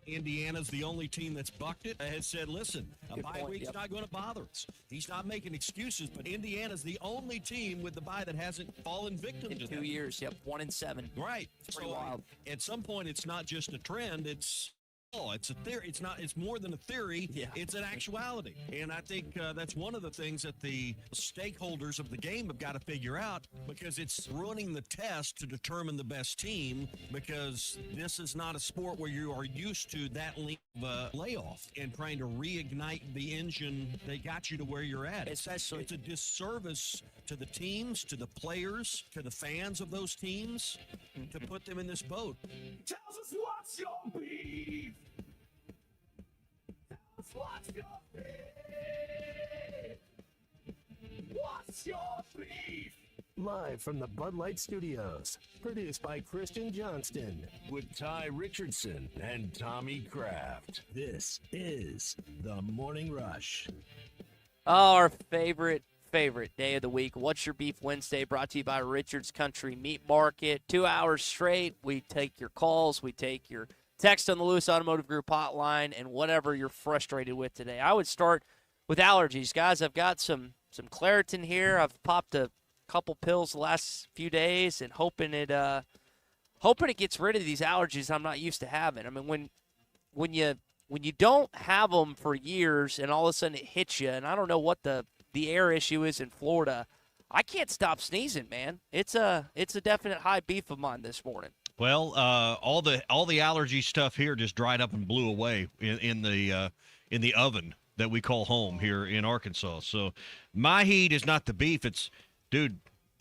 Indiana's the only team that's bucked it, has said, listen, a bye week's not going to bother us. He's not making excuses, but Indiana's the only team with the bye that hasn't fallen victim to 2 years. Yep, 1-7. Right. Pretty wild. At some point, it's not just a trend. It's a theory. It's not. It's more than a theory. Yeah. It's an actuality. And I think that's one of the things that the stakeholders of the game have got to figure out, because it's running the test to determine the best team, because this is not a sport where you are used to that length of a layoff and trying to reignite the engine that got you to where you're at. It's a disservice to the teams, to the players, to the fans of those teams, to put them in this boat. Tells us what's your beef. What's your beef? What's your beef? Live from the Bud Light Studios, produced by Christian Johnston, with Ty Richardson and Tommy Kraft. This is The Morning Rush. Our favorite day of the week. What's Your Beef Wednesday, brought to you by Richard's Country Meat Market. 2 hours straight. We take your calls. We take your text on the Lewis Automotive Group hotline, and whatever you're frustrated with today. I would start with allergies. Guys, I've got some Claritin here. I've popped a couple pills the last few days and hoping it gets rid of these allergies I'm not used to having. I mean, when you don't have them for years and all of a sudden it hits you, and I don't know what the air issue is in Florida, I can't stop sneezing, man. It's a definite high beef of mine this morning. Well, all the allergy stuff here just dried up and blew away in the oven that we call home here in Arkansas. So my heat is not the beef. It's, dude,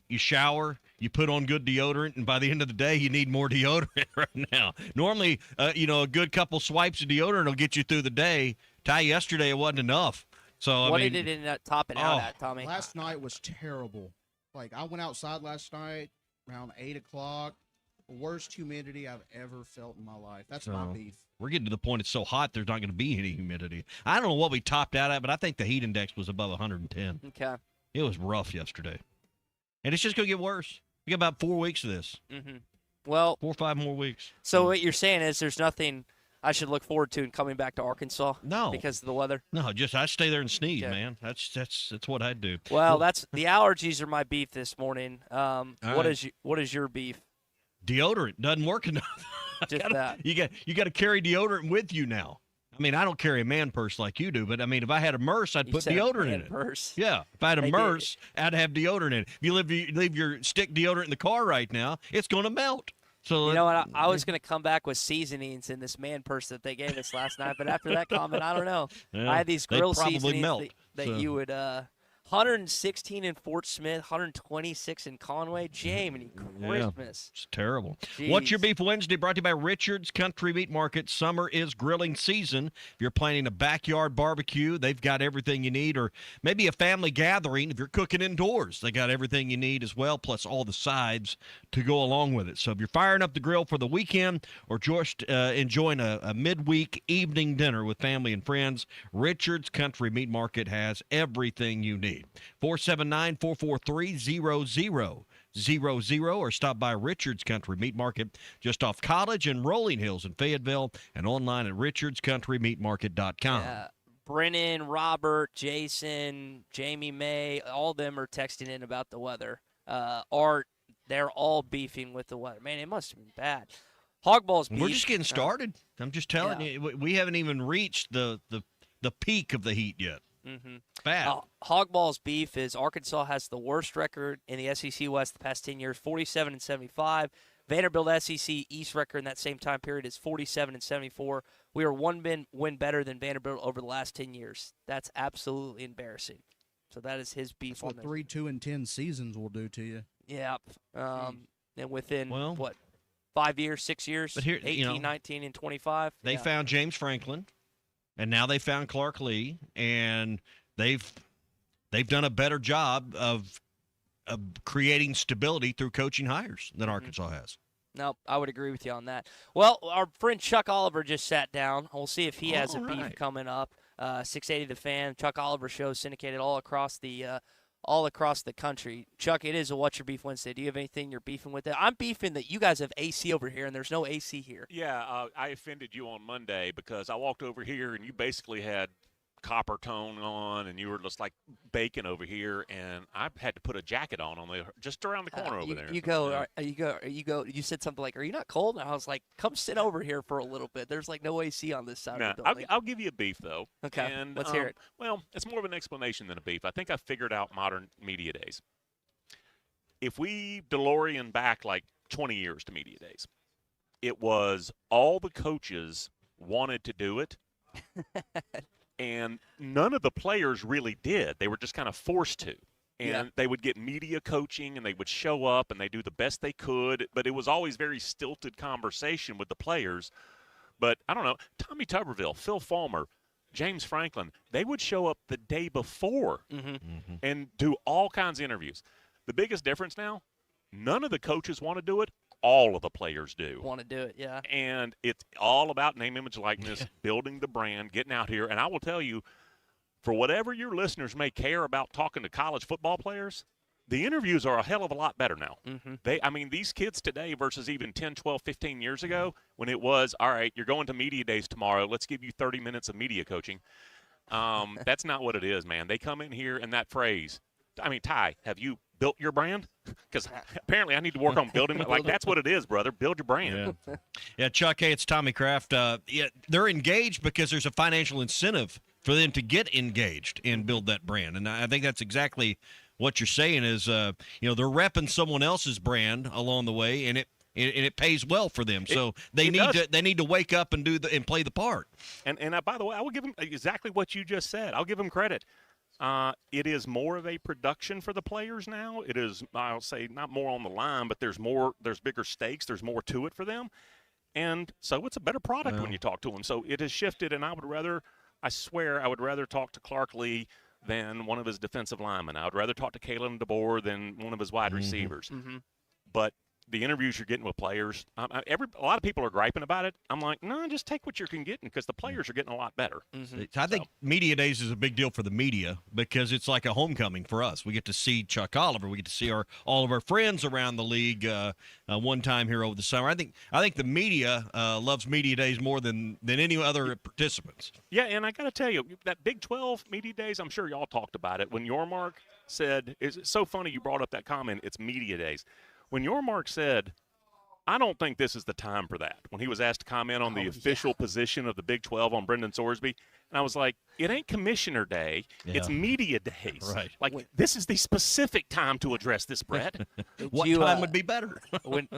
you shower, you put on good deodorant, and by the end of the day, you need more deodorant right now. Normally, a good couple swipes of deodorant will get you through the day. Ty, yesterday it wasn't enough. So what did it end up topping out at, Tommy? Last night was terrible. Like, I went outside last night around 8 o'clock. Worst humidity I've ever felt in my life. That's my beef. We're getting to the point it's so hot there's not going to be any humidity. I don't know what we topped out at, but I think the heat index was above 110. Okay. It was rough yesterday. And it's just going to get worse. We got about 4 weeks of this. Mm-hmm. Well, 4 or 5 more weeks. So what you're saying is there's nothing I should look forward to in coming back to Arkansas? No. Because of the weather? No, just I stay there and sneeze, man. That's what I'd do. Well, that's the allergies are my beef this morning. What is your beef? Deodorant doesn't work enough. Just that. You got to carry deodorant with you now. I mean, I don't carry a man purse like you do, but I mean, if I had a Merce, I'd put deodorant in it. Purse. Yeah, if I had a Merce, I'd have deodorant in it. If you leave your stick deodorant in the car right now, it's going to melt. So you know what? I was going to come back with seasonings in this man purse that they gave us last night, but after that comment, I don't know. Yeah, I had these grill seasonings melt, that you would 116 in Fort Smith, 126 in Conway. Jamie, Christmas. Yeah, it's terrible. Jeez. What's Your Beef Wednesday, brought to you by Richard's Country Meat Market. Summer is grilling season. If you're planning a backyard barbecue, they've got everything you need, or maybe a family gathering. If you're cooking indoors, they got everything you need as well, plus all the sides to go along with it. So if you're firing up the grill for the weekend or just enjoying a midweek evening dinner with family and friends, Richard's Country Meat Market has everything you need. 479-443-0000 or stop by Richard's Country Meat Market just off College and Rolling Hills in Fayetteville and online at richardscountrymeatmarket.com. Brennan, Robert, Jason, Jamie May, all of them are texting in about the weather. Art, they're all beefing with the weather. Man, it must have been bad. Hogball's beef. We're just getting started. I'm just telling you, we haven't even reached the peak of the heat yet. Mm-hmm. Bad. Hogball's beef is Arkansas has the worst record in the SEC West the past 10 years, 47-75. Vanderbilt SEC East record in that same time period is 47-74. We are one win better than Vanderbilt over the last 10 years. That's absolutely embarrassing. So that is his beef. That's what 3, 2, and 10 seasons will do to you. Yeah. And within, 5 years, 6 years, but here, 18, 19, and 25. They found James Franklin. And now they found Clark Lee, and they've done a better job of creating stability through coaching hires than Arkansas has. No, I would agree with you on that. Well, our friend Chuck Oliver just sat down. We'll see if he has a beef coming up. 680 The Fan, Chuck Oliver show syndicated all across the country. Chuck, it is a What's Your Beef Wednesday. Do you have anything you're beefing with? I'm beefing that you guys have AC over here and there's no AC here. Yeah, I offended you on Monday because I walked over here and you basically had copper tone on and you were just like bacon over here, and I had to put a jacket on the just around the corner over there. You said something like, "Are you not cold?" And I was like, "Come sit over here for a little bit." There's like no AC on this side of the building. I'll give you a beef though. Okay, and, let's hear it. Well, it's more of an explanation than a beef. I think I figured out modern media days. If we DeLorean back like 20 years to media days, it was all the coaches wanted to do it. And none of the players really did. They were just kind of forced to. And they would get media coaching, and they would show up, and they do the best they could. But it was always very stilted conversation with the players. But, I don't know, Tommy Tuberville, Phil Fulmer, James Franklin, they would show up the day before and do all kinds of interviews. The biggest difference now, none of the coaches want to do it. All of the players do. Want to do it, yeah. And it's all about name, image, likeness, building the brand, getting out here. And I will tell you, for whatever your listeners may care about talking to college football players, the interviews are a hell of a lot better now. These kids today versus even 10, 12, 15 years ago when it was, all right, you're going to media days tomorrow. Let's give you 30 minutes of media coaching. That's not what it is, man. They come in here and that phrase, Ty, have you built your brand? Because apparently I need to work on building it. Like, that's what it is, brother. Build your brand. Yeah, Chuck, hey, it's Tommy Kraft. They're engaged because there's a financial incentive for them to get engaged and build that brand. And I think that's exactly what you're saying is, they're repping someone else's brand along the way, and it pays well for them. So they need to wake up and play the part. And by the way, I will give them exactly what you just said. I'll give them credit. It is more of a production for the players now. It is, I'll say, not more on the line, but there's bigger stakes. There's more to it for them. And so it's a better product when you talk to them. So it has shifted, and I would rather talk to Clark Lee than one of his defensive linemen. I would rather talk to Kalen DeBoer than one of his wide receivers. But the interviews you're getting with players, a lot of people are griping about it. I'm like, no, just take what you can get because the players are getting a lot better. I think media days is a big deal for the media because it's like a homecoming for us. We get to see Chuck Oliver. We get to see all of our friends around the league one time here over the summer. I think the media loves media days more than any other participants. Yeah, and I got to tell you, that Big 12 media days, I'm sure y'all talked about it. When Yormark said, it's so funny you brought up that comment, it's media days. When Yormark said, I don't think this is the time for that, when he was asked to comment on the official position of the Big 12 on Brendan Sorsby, and I was like, it ain't commissioner day, it's media days. Right. Like, this is the specific time to address this, Brett. What time would be better?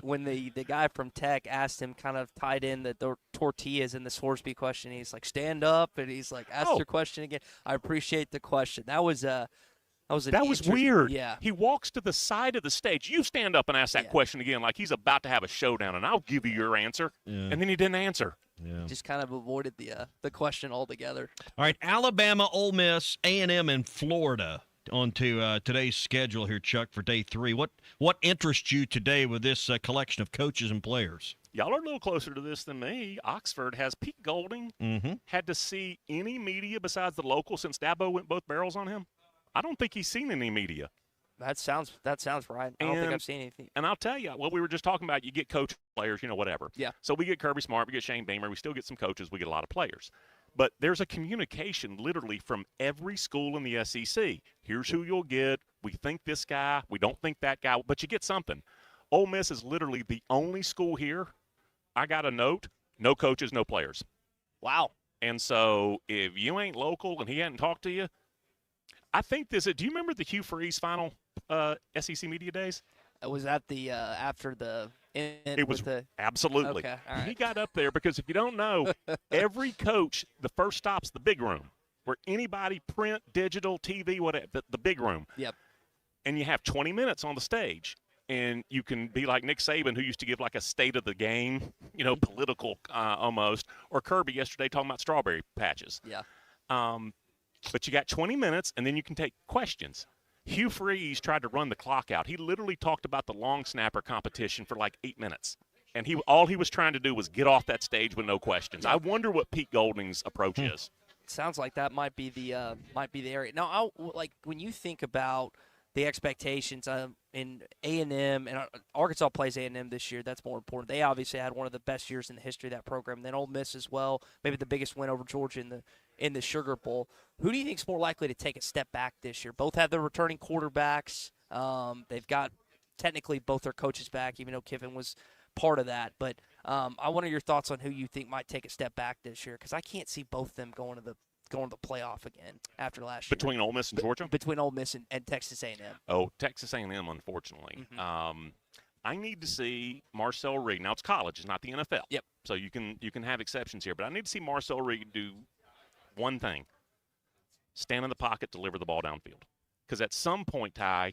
when the guy from Tech asked him, kind of tied in the tortillas in the Sorsby question, he's like, stand up, and he's like, ask your question again. I appreciate the question. That was weird. Yeah. He walks to the side of the stage. You stand up and ask that question again like he's about to have a showdown, and I'll give you your answer. Yeah. And then he didn't answer. Yeah. Just kind of avoided the question altogether. All right, Alabama, Ole Miss, A&M, and Florida onto today's schedule here, Chuck, for day 3. What interests you today with this collection of coaches and players? Y'all are a little closer to this than me. Oxford has Pete Golding had to see any media besides the local since Dabo went both barrels on him? I don't think he's seen any media. That sounds right. I don't think I've seen anything. And I'll tell you, what we were just talking about, you get coach players, whatever. Yeah. So we get Kirby Smart, we get Shane Beamer, we still get some coaches, we get a lot of players. But there's a communication literally from every school in the SEC. Here's who you'll get. We think this guy. We don't think that guy. But you get something. Ole Miss is literally the only school here. I got a note, no coaches, no players. Wow. And so if you ain't local and he hadn't talked to you, I think do you remember the Hugh Freeze final SEC Media Days? Was that the after the end? It was absolutely. Okay, all right. He got up there because if you don't know, every coach, the first stop's the big room, where anybody, print, digital, TV, whatever, the big room. Yep. And you have 20 minutes on the stage, and you can be like Nick Saban, who used to give like a state of the game, political almost, or Kirby yesterday talking about strawberry patches. Yeah. But you got 20 minutes, and then you can take questions. Hugh Freeze tried to run the clock out. He literally talked about the long snapper competition for like 8 minutes. And all he was trying to do was get off that stage with no questions. I wonder what Pete Golding's approach is. sounds like that might be the area. Now, like when you think about the expectations in A&M, and Arkansas plays A&M this year. That's more important. They obviously had one of the best years in the history of that program. Then Ole Miss as well, maybe the biggest win over Georgia in the Sugar Bowl. Who do you think is more likely to take a step back this year? Both have their returning quarterbacks. They've got technically both their coaches back, even though Kiffin was part of that. But I wonder your thoughts on who you think might take a step back this year, because I can't see both of them going to the playoff again after last year. Between Ole Miss and Georgia? Between Ole Miss and Texas A&M. Oh, Texas A&M, unfortunately. Mm-hmm. I need to see Marcel Reed. Now, it's college. It's not the NFL. Yep. So you can have exceptions here. But I need to see Marcel Reed do one thing. Stand in the pocket, deliver the ball downfield. Because at some point, Ty,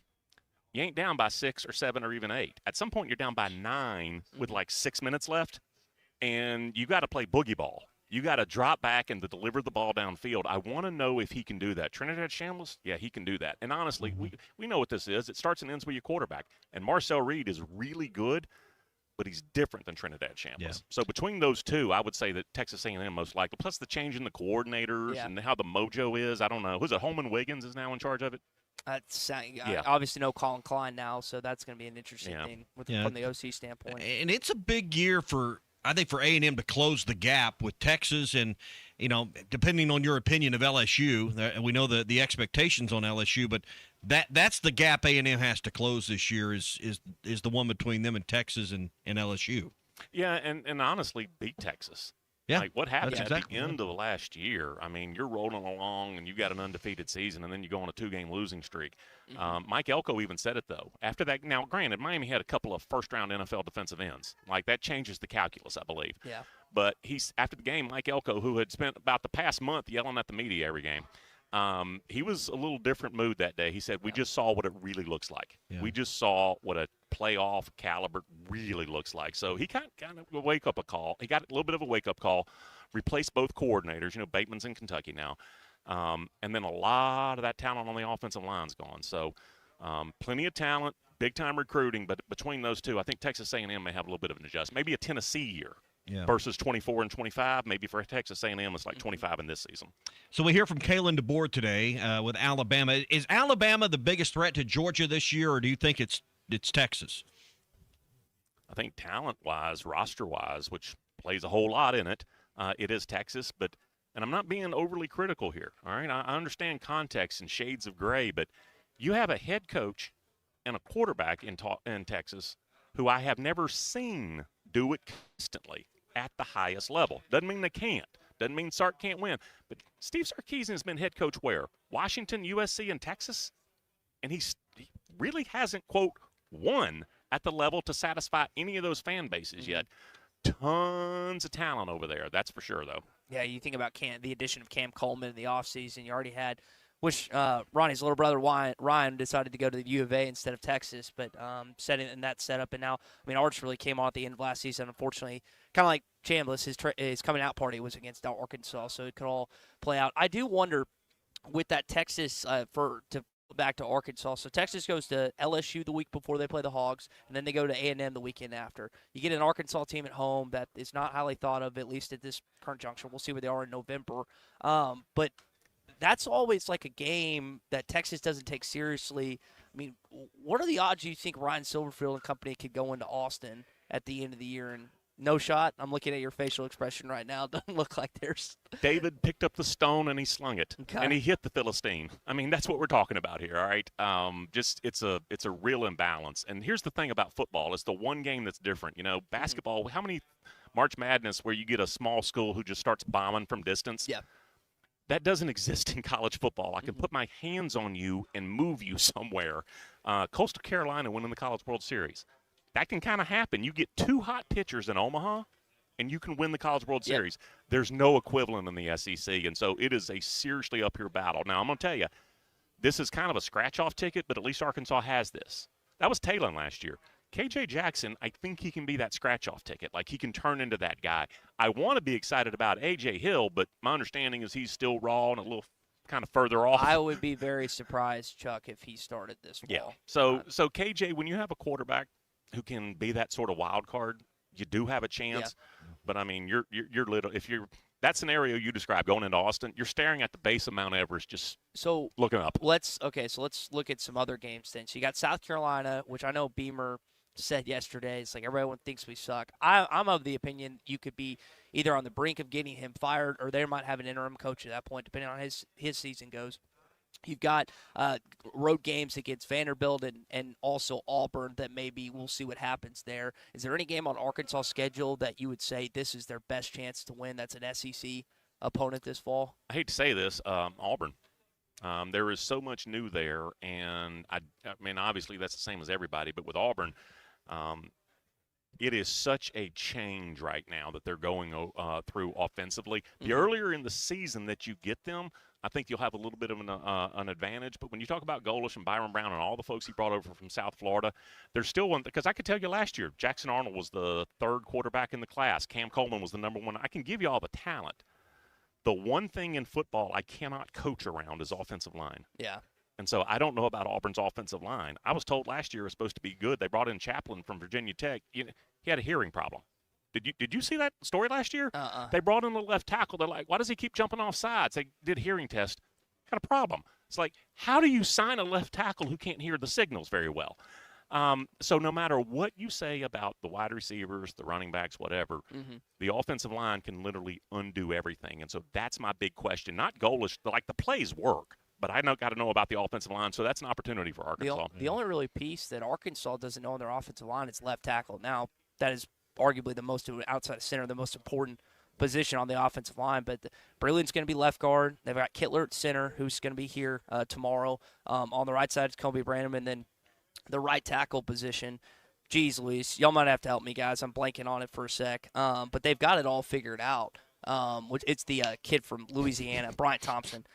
you ain't down by 6 or 7 or even 8. At some point, you're down by 9 with like 6 minutes left, and you got to play boogie ball. You got to drop back and to deliver the ball downfield. I want to know if he can do that. Trinidad Shambles, yeah, he can do that. And honestly, we know what this is. It starts and ends with your quarterback. And Marcel Reed is really good, but he's different than Trinidad Shambles. Yeah. So between those two, I would say that Texas A&M most likely. Plus the change in the coordinators and how the mojo is. I don't know. Who's it? Holman Wiggins is now in charge of it? Obviously no Colin Klein now, so that's going to be an interesting thing from the OC standpoint. And it's a big year for A&M to close the gap with Texas, and depending on your opinion of LSU, we know the expectations on LSU, but that's the gap A&M has to close this year is the one between them and Texas and LSU. Yeah, and honestly beat Texas. Yeah, like what happened at the end of last year. I mean, you're rolling along and you got an undefeated season, and then you go on a 2-game losing streak. Mike Elko even said it though. After that, now granted, Miami had a couple of first-round NFL defensive ends. Like that changes the calculus, I believe. Yeah. But after the game, Mike Elko, who had spent about the past month yelling at the media every game, he was a little different mood that day. He said, "We just saw what it really looks like. Yeah. We just saw what a playoff caliber really looks like." So he kind of a wake-up call. He got a little bit of a wake-up call, replaced both coordinators. Bateman's in Kentucky now. And then a lot of that talent on the offensive line's gone. So plenty of talent, big-time recruiting. But between those two, I think Texas A&M may have a little bit of an adjustment. Maybe a Tennessee year. Yeah. Versus 24 and 25. Maybe for Texas A&M, it's like 25 in this season. So we hear from Kalen DeBoer today with Alabama. Is Alabama the biggest threat to Georgia this year, or do you think it's Texas? I think talent-wise, roster-wise, which plays a whole lot in it, it is Texas. And I'm not being overly critical here, all right? I understand context and shades of gray, but you have a head coach and a quarterback in Texas who I have never seen do it consistently at the highest level. Doesn't mean they can't. Doesn't mean Sark can't win. But Steve Sarkisian has been head coach where? Washington, USC, and Texas? And he really hasn't, quote, won at the level to satisfy any of those fan bases yet. Tons of talent over there. That's for sure, though. Yeah, you think about the addition of Cam Coleman in the offseason. You already had Ronnie's little brother Ryan decided to go to the U of A instead of Texas, but setting in that setup. And now, Arch really came on at the end of last season. Unfortunately, kind of like Chambliss, his coming out party was against Arkansas, so it could all play out. I do wonder with that Texas back to Arkansas. So Texas goes to LSU the week before they play the Hogs, and then they go to A&M the weekend after. You get an Arkansas team at home that is not highly thought of, at least at this current juncture. We'll see where they are in November. But that's always like a game that Texas doesn't take seriously. What are the odds you think Ryan Silverfield and company could go into Austin at the end of the year and no shot? I'm looking at your facial expression right now. It doesn't look like there's. David picked up the stone and he slung it, and he hit the Philistine. That's what we're talking about here, all right? It's a real imbalance. And here's the thing about football: it's the one game that's different. Basketball. How many March Madness where you get a small school who just starts bombing from distance? Yeah. That doesn't exist in college football. I can put my hands on you and move you somewhere. Coastal Carolina winning the College World Series. That can kind of happen. You get 2 hot pitchers in Omaha, and you can win the College World Series. There's no equivalent in the SEC, and so it is a seriously up-here battle. Now, I'm going to tell you, this is kind of a scratch-off ticket, but at least Arkansas has this. That was Talon last year. KJ Jackson, I think he can be that scratch-off ticket. Like, he can turn into that guy. I want to be excited about A.J. Hill, but my understanding is he's still raw and a little kind of further off. I would be very surprised, Chuck, if he started this fall. Yeah. So KJ, when you have a quarterback who can be that sort of wild card, you do have a chance. Yeah. But, you're little. If you're that scenario you described going into Austin, you're staring at the base of Mount Everest just looking up. Let's look at some other games then. So you got South Carolina, which I know Beamer said yesterday. It's like everyone thinks we suck. I'm of the opinion you could be either on the brink of getting him fired, or they might have an interim coach at that point, depending on his season goes. You've got road games against Vanderbilt and also Auburn that maybe we'll see what happens there. Is there any game on Arkansas' schedule that you would say this is their best chance to win? That's an SEC opponent this fall? I hate to say this, Auburn. There is so much new there, and I mean, obviously that's the same as everybody, but with Auburn, it is such a change right now that they're going through offensively. The earlier in the season that you get them, I think you'll have a little bit of an advantage. But when you talk about Golish and Byron Brown and all the folks he brought over from South Florida, there's still one. Because I could tell you last year, Jackson Arnold was the third quarterback in the class. Cam Coleman was the number one. I can give you all the talent. The one thing in football I cannot coach around is offensive line. Yeah. And so I don't know about Auburn's offensive line. I was told last year it was supposed to be good. They brought in Chaplin from Virginia Tech. He had a hearing problem. Did you see that story last year? They brought in the left tackle. They're like, why does he keep jumping off sides? They did a hearing test. Got a problem. It's like, how do you sign a left tackle who can't hear the signals very well? So no matter what you say about the wide receivers, the running backs, whatever, the offensive line can literally undo everything. And so that's my big question. Not Golish. Like, the plays work, but I got to know about the offensive line. So that's an opportunity for Arkansas. The only really piece that Arkansas doesn't know on their offensive line is left tackle. Now, that is arguably the most outside of center, the most important position on the offensive line. But Brilliant's going to be left guard. They've got Kittler at center, who's going to be here tomorrow. On the right side, it's Kobe Branham, and then the right tackle position. Geez, Luis, y'all might have to help me, guys. I'm blanking on it for a sec. But they've got it all figured out. It's the kid from Louisiana, Bryant Thompson.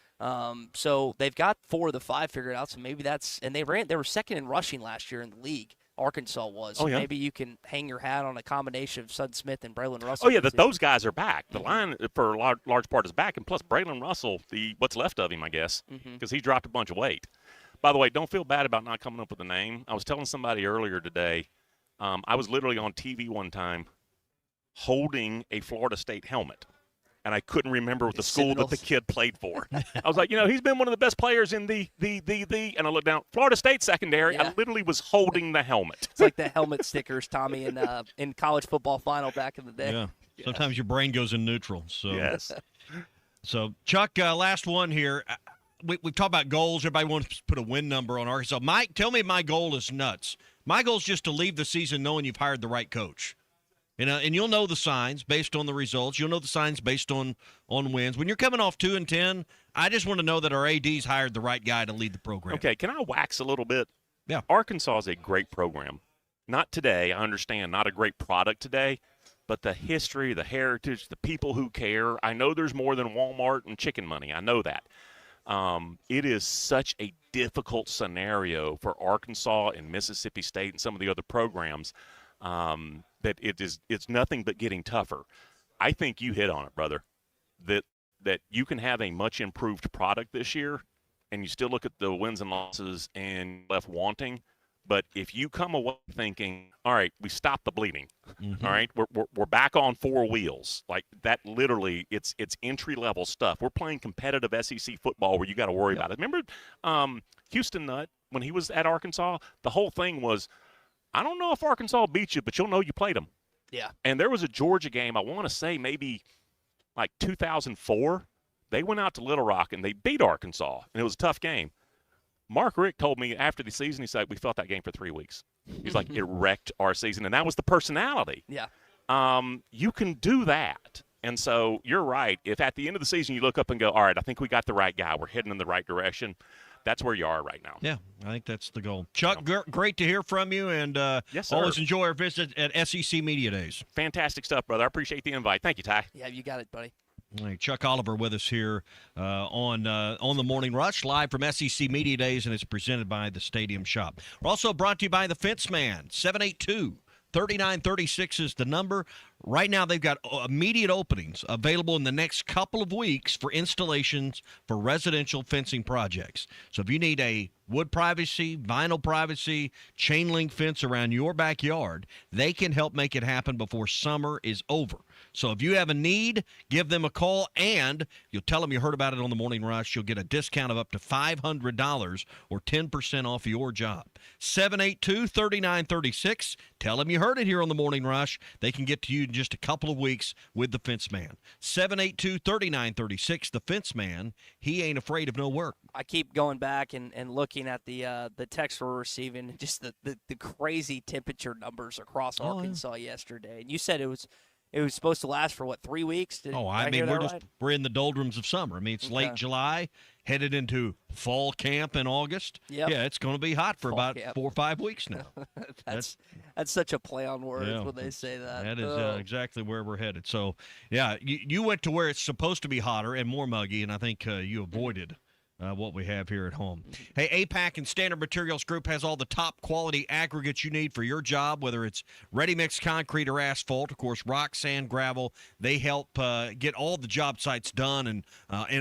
So they've got 4 of the 5 figured out. So maybe that's – and they were second in rushing last year in the league. Arkansas was. So maybe you can hang your hat on a combination of Sutton Smith and Braylon Russell. Oh, yeah, those guys are back. The line, for a large part, is back. And plus, Braylon Russell, what's left of him, I guess, because he dropped a bunch of weight. By the way, don't feel bad about not coming up with a name. I was telling somebody earlier today, I was literally on TV one time holding a Florida State helmet. And I couldn't remember the school that the kid played for. I was like, he's been one of the best players in the. And I looked down, Florida State secondary. Yeah. I literally was holding the helmet. It's like the helmet stickers, Tommy, in college football final back in the day. Yeah. Yes. Sometimes your brain goes in neutral. So. Yes. So, Chuck, last one here. We've talked about goals. Everybody wants to put a win number on Arkansas. Mike, tell me my goal is nuts. My goal is just to leave the season knowing you've hired the right coach. And you'll know the signs based on the results. You'll know the signs based on wins. When you're coming off 2-10, I just want to know that our AD's hired the right guy to lead the program. Okay, can I wax a little bit? Yeah. Arkansas is a great program. Not today, I understand, not a great product today, but the history, the heritage, the people who care. I know there's more than Walmart and chicken money. I know that. It is such a difficult scenario for Arkansas and Mississippi State and some of the other programs. That it's nothing but getting tougher. I think you hit on it, brother, that you can have a much improved product this year, and you still look at the wins and losses and left wanting. But if you come away thinking, all right, we stopped the bleeding, all right, we're back on 4 wheels, like that, literally, it's entry-level stuff. We're playing competitive SEC football where you got to worry about it. Remember Houston Nutt, when he was at Arkansas, the whole thing was, I don't know if Arkansas beat you, but you'll know you played them. Yeah. And there was a Georgia game, I want to say maybe like 2004. They went out to Little Rock, and they beat Arkansas, and it was a tough game. Mark Richt told me after the season, he said, we felt that game for 3 weeks. He's like, it wrecked our season, and that was the personality. Yeah. You can do that. And so you're right. If at the end of the season you look up and go, all right, I think we got the right guy, we're heading in the right direction, that's where you are right now. Yeah, I think that's the goal. Chuck, great to hear from you, and yes, sir. Always enjoy our visit at SEC Media Days. Fantastic stuff, brother. I appreciate the invite. Thank you, Ty. Yeah, you got it, buddy. All right, Chuck Oliver with us here on the Morning Rush, live from SEC Media Days, and it's presented by the Stadium Shop. We're also brought to you by the Fence Man. 782-3936 is the number. Right now, they've got immediate openings available in the next couple of weeks for installations for residential fencing projects. So if you need a wood privacy, vinyl privacy, chain link fence around your backyard, they can help make it happen before summer is over. So if you have a need, give them a call, and you'll tell them you heard about it on the Morning Rush. You'll get a discount of up to $500 or 10% off your job. 782-3936. Tell them you heard it here on the Morning Rush. They can get to you in just a couple of weeks with the Fence Man. 782-3936. The Fence Man, he ain't afraid of no work. I keep going back and looking at the text we're receiving, just the crazy temperature numbers across Arkansas yesterday. And you said it was supposed to last for, what, 3 weeks? I mean, we're in the doldrums of summer. I mean, it's late July, headed into fall camp in August. Yep. Yeah, it's going to be hot for Fall about camp. 4 or 5 weeks now. That's such a play on words when they say that. That is exactly where we're headed. So, yeah, you went to where it's supposed to be hotter and more muggy, and I think you avoided what we have here at home. Hey, APAC and Standard Materials Group has all the top quality aggregates you need for your job, whether it's ready-mix concrete or asphalt. Of course, rock, sand, gravel. They help get all the job sites done and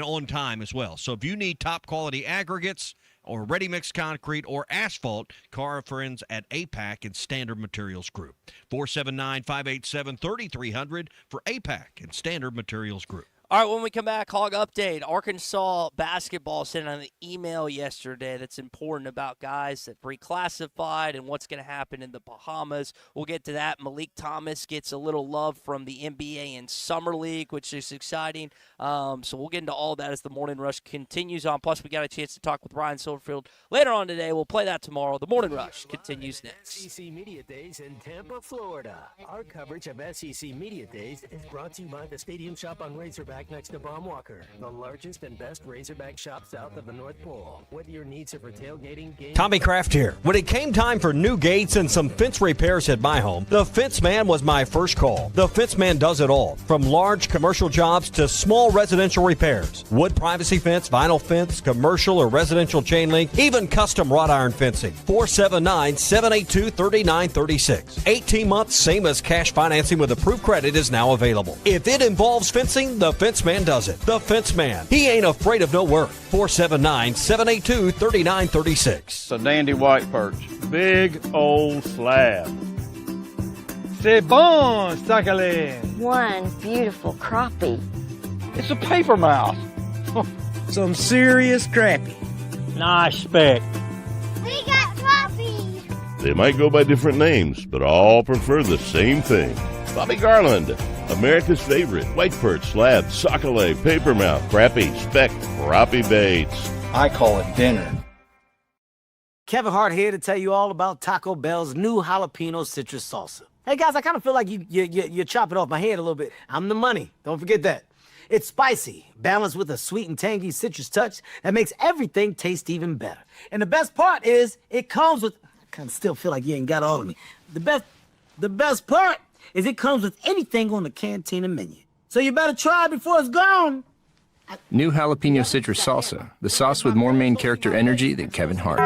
on time as well. So if you need top quality aggregates or ready-mix concrete or asphalt, call our friends at APAC and Standard Materials Group. 479-587-3300 for APAC and Standard Materials Group. All right, when we come back, Hog Update. Arkansas basketball sent an email yesterday that's important about guys that reclassified and what's going to happen in the Bahamas. We'll get to that. Malik Thomas gets a little love from the NBA and Summer League, which is exciting. So we'll get into all that as the Morning Rush continues on. Plus, we got a chance to talk with Ryan Silverfield later on today. We'll play that tomorrow. The Morning Rush continues next. SEC Media Days in Tampa, Florida. Our coverage of SEC Media Days is brought to you by the Stadium Shop on Razorback next to Baum Walker, the largest and best Razorback shop south of the North Pole. Whether your needs are for tailgating, games... Tommy Kraft here. When it came time for new gates and some fence repairs at my home, the Fence Man was my first call. The Fence Man does it all, from large commercial jobs to small residential repairs. Wood privacy fence, vinyl fence, commercial or residential chain link, even custom wrought iron fencing. 479-782-3936. 18 months, same as cash financing with approved credit is now available. If it involves fencing, the Fence Man does it. The Fence Man. He ain't afraid of no work. 479-782-3936. It's a dandy white perch. Big old slab. C'est bon, sacale. One beautiful crappie. It's a paper mouse. Some serious crappie. Nice speck. We got crappies. They might go by different names, but all prefer the same thing. Bobby Garland, America's favorite white perch, slab, sockeye, papermouth, crappie, speck, crappie baits. I call it dinner. Kevin Hart here to tell you all about Taco Bell's new jalapeno citrus salsa. Hey guys, I kind of feel like you're chopping off my head a little bit. I'm the money. Don't forget that. It's spicy, balanced with a sweet and tangy citrus touch that makes everything taste even better. And the best part is it comes with... I kind of still feel like you ain't got all of me. The best part is it comes with anything on the Cantina menu. So you better try it before it's gone. New jalapeno citrus salsa, the sauce with more main character energy than Kevin Hart.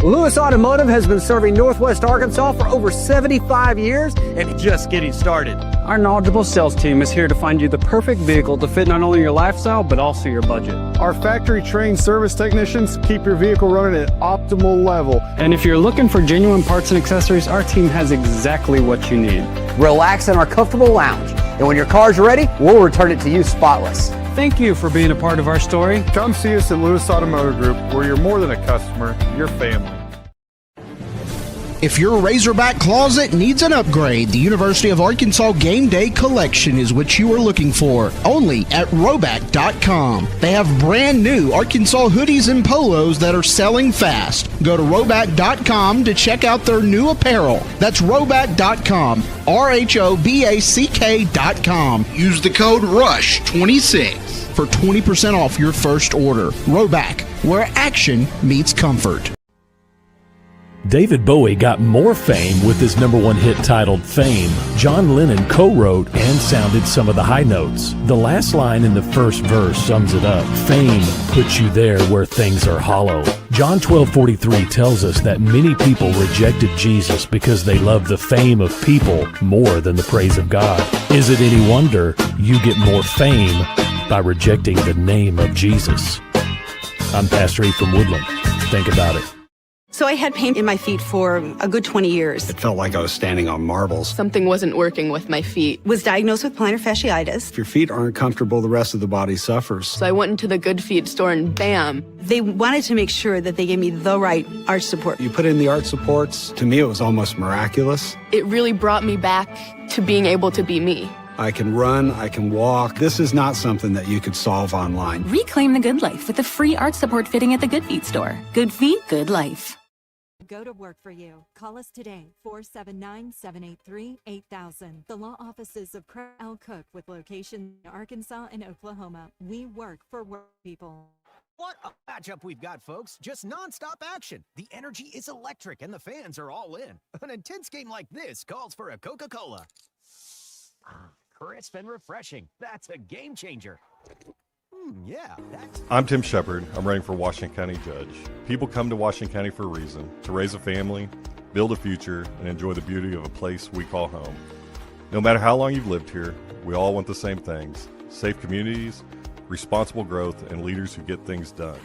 Lewis Automotive has been serving Northwest Arkansas for over 75 years and just getting started. Our knowledgeable sales team is here to find you the perfect vehicle to fit not only your lifestyle, but also your budget. Our factory-trained service technicians keep your vehicle running at optimal level. And if you're looking for genuine parts and accessories, our team has exactly what you need. Relax in our comfortable lounge, and when your car's ready, we'll return it to you spotless. Thank you for being a part of our story. Come see us at Lewis Automotive Group, where you're more than a customer, you're family. If your Razorback closet needs an upgrade, the University of Arkansas Game Day Collection is what you are looking for. Only at Roback.com. They have brand new Arkansas hoodies and polos that are selling fast. Go to Roback.com to check out their new apparel. That's Roback.com. RHOBACK.com. Use the code RUSH26 for 20% off your first order. Roback, where action meets comfort. David Bowie got more fame with his #1 hit titled Fame. John Lennon co-wrote and sounded some of the high notes. The last line in the first verse sums it up. Fame puts you there where things are hollow. John 12:43 tells us that many people rejected Jesus because they love the fame of people more than the praise of God. Is it any wonder you get more fame by rejecting the name of Jesus? I'm Pastor E from Woodland. Think about it. So I had pain in my feet for a good 20 years. It felt like I was standing on marbles. Something wasn't working with my feet. Was diagnosed with plantar fasciitis. If your feet aren't comfortable, the rest of the body suffers. So I went into the Good Feet store and bam. They wanted to make sure that they gave me the right arch support. You put in the arch supports, to me it was almost miraculous. It really brought me back to being able to be me. I can run, I can walk. This is not something that you could solve online. Reclaim the good life with a free arch support fitting at the Good Feet store. Good feet, good life. Go to work for you. Call us today, 479-783-8000. The law offices of Craig L. Cook with locations in Arkansas and Oklahoma. We work for work people. What a matchup we've got, folks. Just nonstop action. The energy is electric and the fans are all in. An intense game like this calls for a Coca-Cola. Crisp and refreshing. That's a game changer. Yeah, that's... I'm Tim Shepard. I'm running for Washington County Judge. People come to Washington County for a reason, to raise a family, build a future, and enjoy the beauty of a place we call home. No matter how long you've lived here, we all want the same things: safe communities, responsible growth, and leaders who get things done.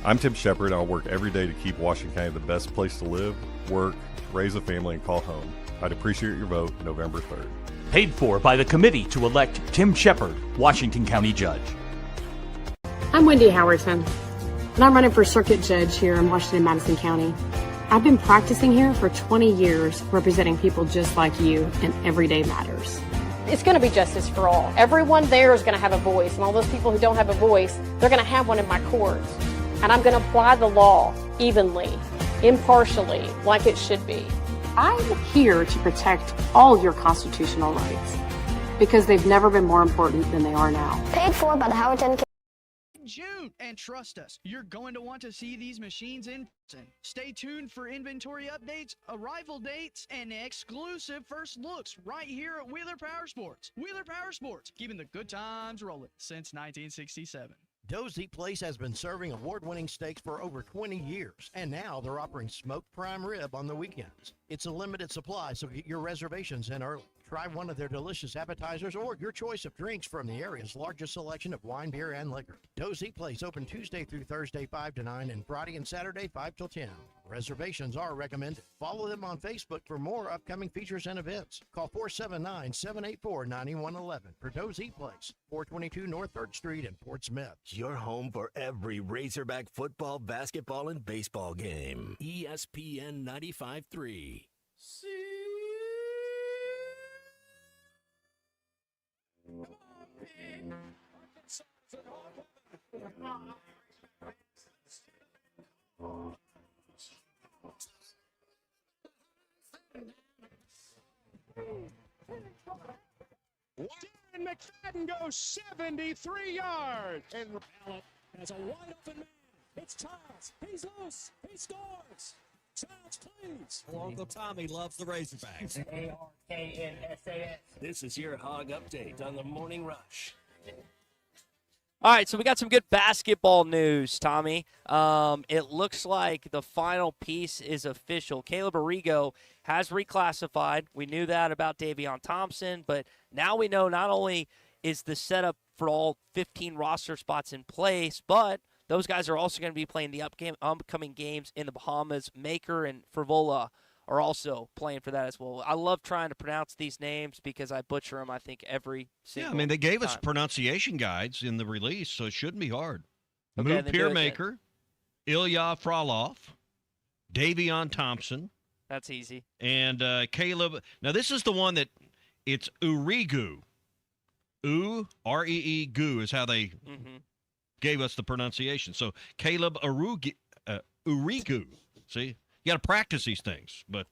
I'm Tim Shepard, and I'll work every day to keep Washington County the best place to live, work, raise a family, and call home. I'd appreciate your vote November 3rd. Paid for by the committee to elect Tim Shepard, Washington County Judge. I'm Wendy Howerton, and I'm running for circuit judge here in Washington-Madison County. I've been practicing here for 20 years, representing people just like you in everyday matters. It's going to be justice for all. Everyone there is going to have a voice, and all those people who don't have a voice, they're going to have one in my courts. And I'm going to apply the law evenly, impartially, like it should be. I'm here to protect all your constitutional rights, because they've never been more important than they are now. Paid for by the Howerton June. And trust us, you're going to want to see these machines in person. Stay tuned for inventory updates, arrival dates, and exclusive first looks right here at Wheeler Power Sports. Wheeler Power Sports, keeping the good times rolling since 1967. Dozy Place has been serving award-winning steaks for over 20 years, and now they're offering smoked prime rib on the weekends. It's a limited supply, so get your reservations in early. Try one of their delicious appetizers or your choice of drinks from the area's largest selection of wine, beer, and liquor. Dozy Place open Tuesday through Thursday 5 to 9 and Friday and Saturday 5 till 10. Reservations are recommended. Follow them on Facebook for more upcoming features and events. Call 479-784-9111 for Dozy Place, 422 North 3rd Street in Fort Smith. Your home for every Razorback football, basketball, and baseball game. ESPN 95.3. Darren McFadden goes 73 yards. And Allen has a wide open man. It's Childs. He's loose. He scores. Childs, please. Uncle Tommy loves the Razorbacks. ARKNSAS. This is your Hog Update on the Morning Rush. All right, so we got some good basketball news, Tommy. It looks like the final piece is official. Caleb Arrigo has reclassified. We knew that about Davion Thompson, but now we know not only is the setup for all 15 roster spots in place, but those guys are also going to be playing the upcoming games in the Bahamas. Maker and Frivola are also playing for that as well. I love trying to pronounce these names because I butcher them, I think, every single time. Yeah, I mean, they gave us pronunciation guides in the release, so it shouldn't be hard. Okay, Mupir Maker, Ilya Frolov, Davion Thompson. That's easy. And Caleb. Now, this is the one that it's Urigu. R-E-E, Gu is how they gave us the pronunciation. So Caleb Urigu. See? You got to practice these things. But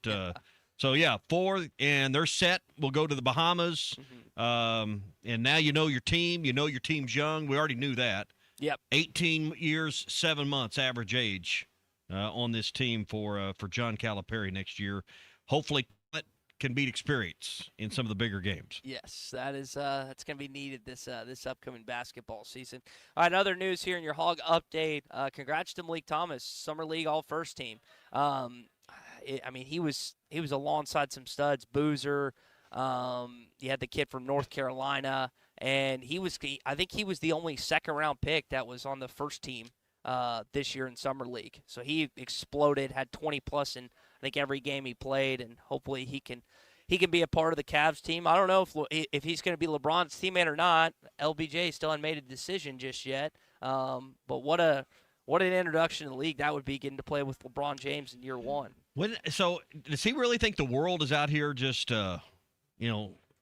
so, yeah, 4, and they're set. We'll go to the Bahamas. And now you know your team. You know your team's young. We already knew that. Yep. 18 years, 7 months average age on this team for John Calipari next year. Hopefully it can beat experience in some of the bigger games. Yes, that's going to be needed this upcoming basketball season. All right, other news here in your Hog Update. Congrats to Malik Thomas, Summer League All-First Team. I mean, he was alongside some studs, Boozer. You had the kid from North Carolina, and I think he was the only second-round pick that was on the first team this year in Summer League. So he exploded, had 20-plus in, I think, every game he played, and hopefully he can be a part of the Cavs team. I don't know if he's going to be LeBron's teammate or not. LBJ still hasn't made a decision just yet. But what an introduction to the league that would be, getting to play with LeBron James in year one. So does he really think the world is out here just,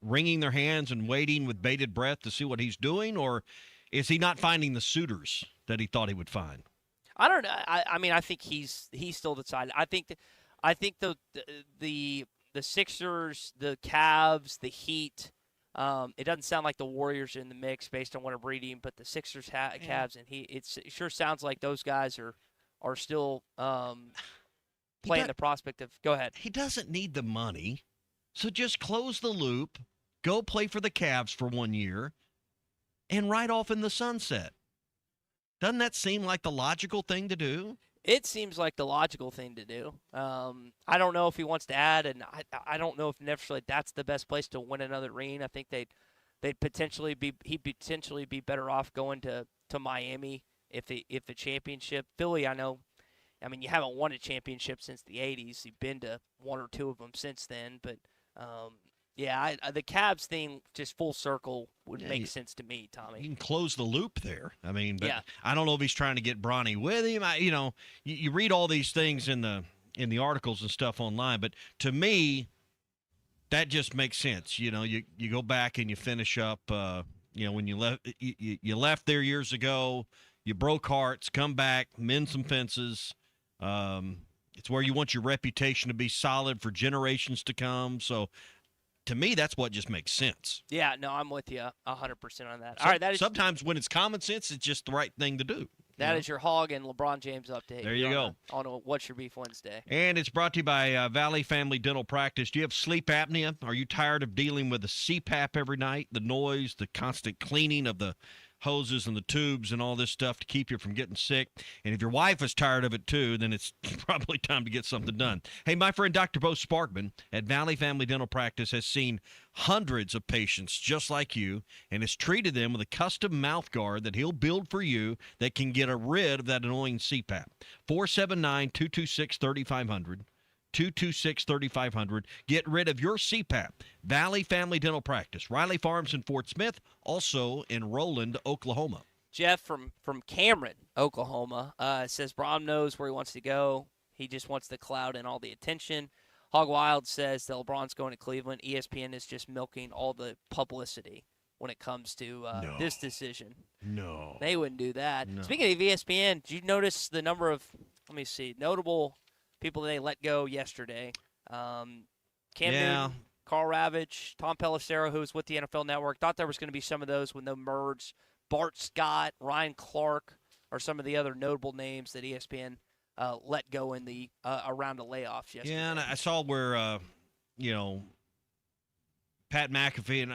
wringing their hands and waiting with bated breath to see what he's doing, or is he not finding the suitors that he thought he would find? I don't know. I mean, I think he's still decided. I think the Sixers, the Cavs, the Heat. It doesn't sound like the Warriors are in the mix based on what I'm reading, but the Sixers, Cavs, and it sure sounds like those guys are still playing the prospect of. Go ahead. He doesn't need the money, so just close the loop, go play for the Cavs for 1 year, and ride off in the sunset. Doesn't that seem like the logical thing to do? It seems like the logical thing to do. I don't know if he wants to add, and I don't know if necessarily that's the best place to win another ring. I think he'd potentially be better off going to Miami if a championship. Philly, I mean, you haven't won a championship since the 80s. You've been to one or two of them since then, but the Cavs thing, just full circle, would make sense to me, Tommy. You can close the loop there. I mean, but I don't know if he's trying to get Bronny with him. You read all these things in the articles and stuff online, but to me, that just makes sense. You go back and you finish up. When you left there years ago, you broke hearts, come back, mend some fences. It's where you want your reputation to be solid for generations to come. So, to me, that's what just makes sense. Yeah, no, I'm with you 100% on that. All right, sometimes when it's common sense, it's just the right thing to do. That is your Hog and LeBron James update. There you go. On What's Your Beef Wednesday. And it's brought to you by Valley Family Dental Practice. Do you have sleep apnea? Are you tired of dealing with the CPAP every night, the noise, the constant cleaning of the hoses and the tubes and all this stuff to keep you from getting sick? And if your wife is tired of it too, then it's probably time to get something done. Hey, my friend Dr. Bo Sparkman at Valley Family Dental Practice has seen hundreds of patients just like you and has treated them with a custom mouth guard that he'll build for you that can get rid of that annoying CPAP. 479-226-3500. 226-3500. Get rid of your CPAP. Valley Family Dental Practice. Riley Farms in Fort Smith, also in Roland, Oklahoma. Jeff from Cameron, Oklahoma, says Brom knows where he wants to go. He just wants the cloud and all the attention. Hog Wild says that LeBron's going to Cleveland. ESPN is just milking all the publicity when it comes to this decision. No. They wouldn't do that. No. Speaking of ESPN, did you notice the number of, notable people that they let go yesterday? Cam Newton, Carl Ravitch, Tom Pelissero, who was with the NFL Network. Thought there was going to be some of those when they merged. Bart Scott, Ryan Clark are some of the other notable names that ESPN let go in the around the layoffs yesterday. Yeah, and I saw where Pat McAfee and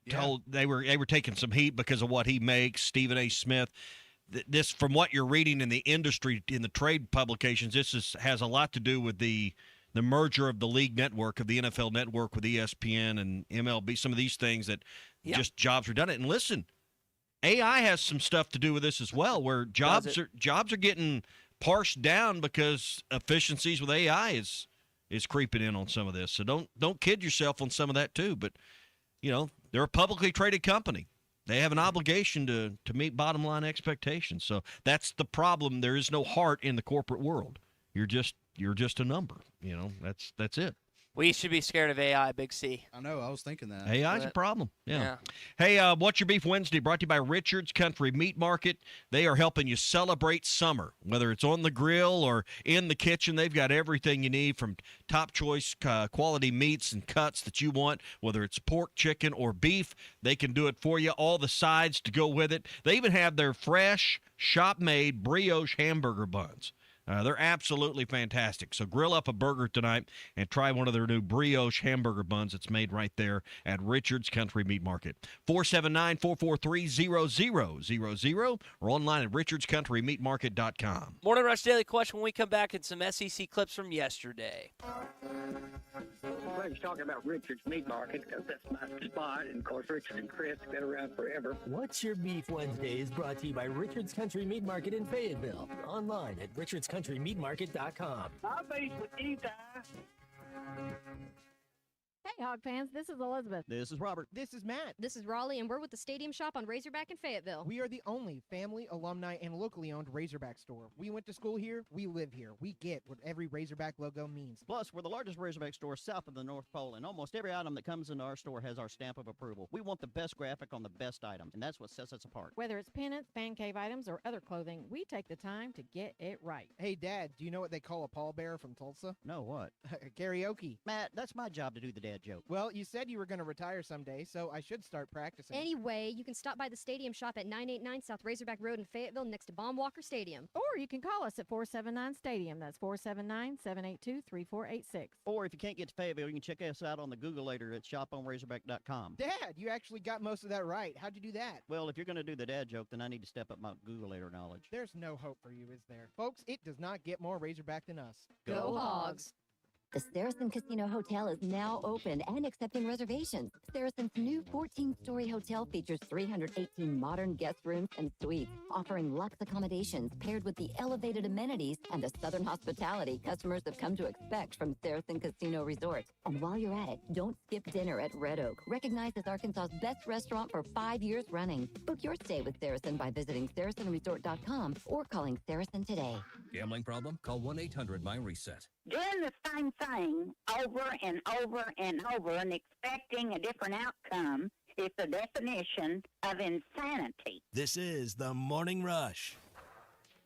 told they were taking some heat because of what he makes. Stephen A. Smith. This, from what you're reading in the industry, in the trade publications, has a lot to do with the merger of the league network, of the NFL network with ESPN and MLB, some of these things that just jobs redundant. And listen, AI has some stuff to do with this as well, where jobs are getting parsed down because efficiencies with AI is creeping in on some of this. So don't kid yourself on some of that too. But they're a publicly traded company. They have an obligation to meet bottom line expectations. So that's the problem. There is no heart in the corporate world. You're just a number. That's it. We should be scared of AI, Big C. I know. I was thinking that. AI's a problem. Yeah. Hey, What's Your Beef Wednesday brought to you by Richard's Country Meat Market. They are helping you celebrate summer, whether it's on the grill or in the kitchen. They've got everything you need, from top choice quality meats and cuts that you want, whether it's pork, chicken, or beef. They can do it for you. All the sides to go with it. They even have their fresh, shop-made brioche hamburger buns. They're absolutely fantastic. So grill up a burger tonight and try one of their new brioche hamburger buns that's made right there at Richard's Country Meat Market. 479-443-0000 or online at richardscountrymeatmarket.com. Morning Rush Daily Question when we come back, and some SEC clips from yesterday. everybody's talking about Richard's Meat Market because that's my spot. And, of course, Richard and Chris have been around forever. What's Your Beef Wednesday is brought to you by Richard's Country Meat Market in Fayetteville. Online at richardscountrymeatmarket.com. I'll be with you, Ty. Hey, Hog fans, this is Elizabeth. This is Robert. This is Matt. This is Raleigh, and we're with the Stadium Shop on Razorback in Fayetteville. We are the only family, alumni, and locally owned Razorback store. We went to school here. We live here. We get what every Razorback logo means. Plus, we're the largest Razorback store south of the North Pole, and almost every item that comes into our store has our stamp of approval. We want the best graphic on the best item, and that's what sets us apart. Whether it's pennants, fan cave items, or other clothing, we take the time to get it right. Hey, Dad, do you know what they call a pallbearer from Tulsa? No, what? Karaoke. Matt, that's my job to do the dad joke. Well, you said you were going to retire someday, so I should start practicing. Anyway, you can stop by the Stadium Shop at 989 South Razorback Road in Fayetteville next to Baum-Walker Stadium. Or you can call us at 479-STADIUM. That's 479-782-3486. Or if you can't get to Fayetteville, you can check us out on the Googleator at shoponrazorback.com. Dad, you actually got most of that right. How'd you do that? Well, if you're going to do the dad joke, then I need to step up my Googleator knowledge. There's no hope for you, is there? Folks, it does not get more Razorback than us. Go Hogs! The Saracen Casino Hotel is now open and accepting reservations. Saracen's new 14-story hotel features 318 modern guest rooms and suites, offering luxe accommodations paired with the elevated amenities and the southern hospitality customers have come to expect from Saracen Casino Resort. And while you're at it, don't skip dinner at Red Oak, recognized as Arkansas's best restaurant for 5 years running. Book your stay with Saracen by visiting SaracenResort.com or calling Saracen today. Gambling problem? Call 1-800-MY-RESET. Doing the same thing over and over and over and expecting a different outcome is the definition of insanity. This is the Morning Rush.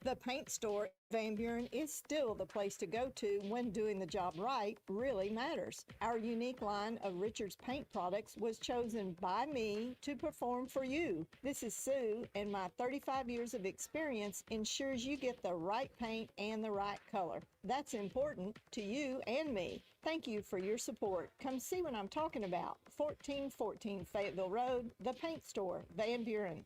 The paint store Van Buren is still the place to go to when doing the job right really matters. Our unique line of Richard's paint products was chosen by me to perform for you. This is Sue, and my 35 years of experience ensures you get the right paint and the right color. That's important to you and me. Thank you for your support. Come see what I'm talking about. 1414 Fayetteville Road, the paint store, Van Buren.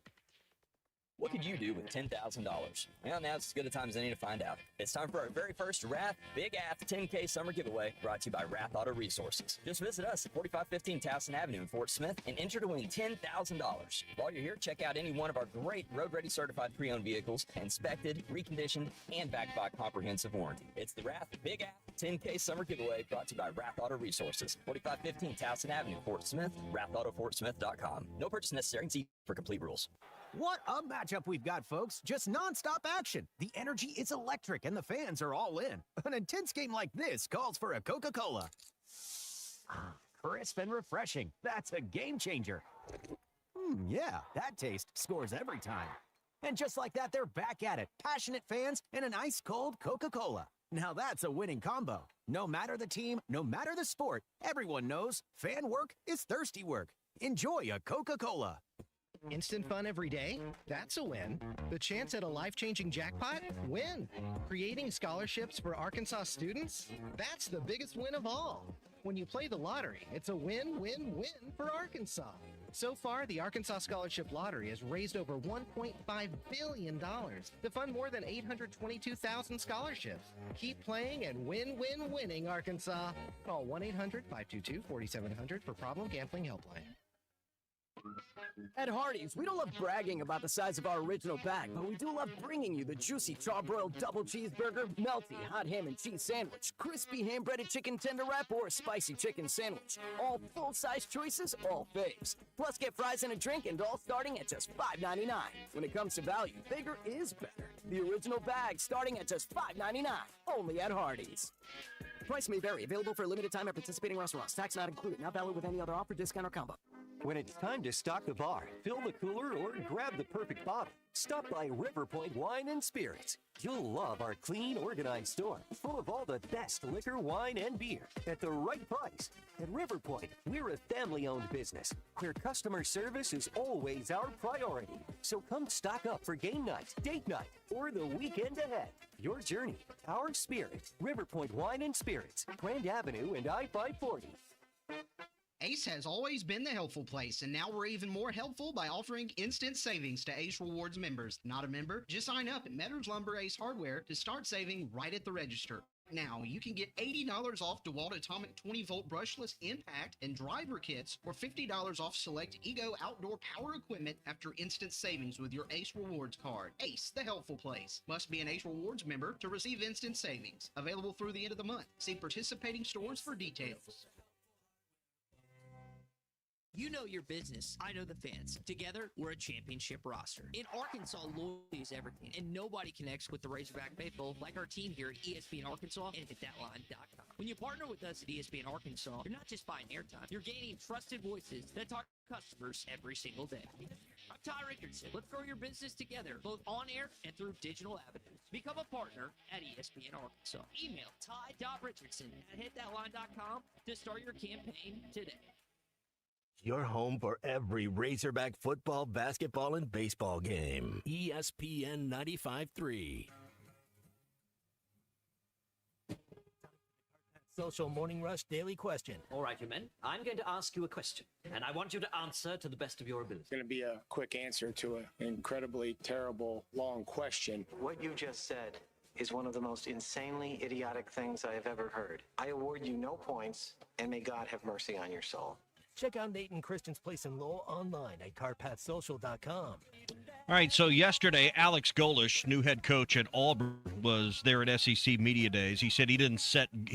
What could you do with $10,000? Well, now's as good a time as any to find out. It's time for our very first Wrath Big Ath 10K Summer Giveaway, brought to you by Wrath Auto Resources. Just visit us at 4515 Towson Avenue in Fort Smith and enter to win $10,000. While you're here, check out any one of our great road-ready certified pre-owned vehicles, inspected, reconditioned, and backed by comprehensive warranty. It's the Wrath Big Ath 10K Summer Giveaway, brought to you by Wrath Auto Resources, 4515 Towson Avenue, Fort Smith, WrathAutoFortSmith.com. No purchase necessary. See for complete rules. What a matchup we've got, folks. Just nonstop action. The energy is electric and the fans are all in. An intense game like this calls for a Coca-Cola. Crisp and refreshing. That's a game changer. Yeah, that taste scores every time. And just like that, they're back at it. Passionate fans and an ice-cold Coca-Cola. Now that's a winning combo. No matter the team, no matter the sport, everyone knows fan work is thirsty work. Enjoy a Coca-Cola. Instant fun every day? That's a win. The chance at a life-changing jackpot? Win. Creating scholarships for Arkansas students? That's the biggest win of all. When you play the lottery, it's a win-win-win for Arkansas. So far, the Arkansas Scholarship Lottery has raised over $1.5 billion to fund more than 822,000 scholarships. Keep playing and winning, Arkansas. Call 1-800-522-4700 for Problem Gambling Helpline. At Hardee's, we don't love bragging about the size of our original bag, but we do love bringing you the juicy charbroiled double cheeseburger, melty hot ham and cheese sandwich, crispy ham-breaded chicken tender wrap, or spicy chicken sandwich. All full-size choices, all faves. Plus, get fries and a drink, and all starting at just $5.99. When it comes to value, bigger is better. The original bag starting at just $5.99, only at Hardee's. Price may vary. Available for a limited time at participating restaurants. Tax not included. Not valid with any other offer, discount, or combo. When it's time to stock the bar, fill the cooler, or grab the perfect bottle, stop by River Point Wine and Spirits. You'll love our clean, organized store, full of all the best liquor, wine, and beer at the right price. At River Point, we're a family-owned business where customer service is always our priority. So come stock up for game night, date night, or the weekend ahead. Your journey, our spirit. River Point Wine and Spirits, Grand Avenue and I-540. Ace has always been the helpful place, and now we're even more helpful by offering instant savings to Ace Rewards members. Not a member? Just sign up at Metters Lumber Ace Hardware to start saving right at the register. Now, you can get $80 off DeWalt Atomic 20-volt brushless impact and driver kits, or $50 off select Ego outdoor power equipment after instant savings with your Ace Rewards card. Ace, the helpful place. Must be an Ace Rewards member to receive instant savings. Available through the end of the month. See participating stores for details. You know your business. I know the fans. Together, we're a championship roster. In Arkansas, loyalty is everything, and nobody connects with the Razorback faithful like our team here at ESPN Arkansas and HitThatLine.com. When you partner with us at ESPN Arkansas, you're not just buying airtime. You're gaining trusted voices that talk to customers every single day. I'm Ty Richardson. Let's grow your business together, both on air and through digital avenues. Become a partner at ESPN Arkansas. Email ty.richardson@HitThatLine.com to start your campaign today. Your home for every Razorback football, basketball, and baseball game. ESPN 95.3. Social Morning Rush Daily Question. All right, you men. I'm going to ask you a question, and I want you to answer to the best of your ability. It's going to be a quick answer to an incredibly terrible, long question. What you just said is one of the most insanely idiotic things I have ever heard. I award you no points, and may God have mercy on your soul. Check out Nate and Christian's Place in Lowell online at CarpathSocial.com. All right, so yesterday, Alex Golish, new head coach at Auburn, was there at SEC Media Days. He said he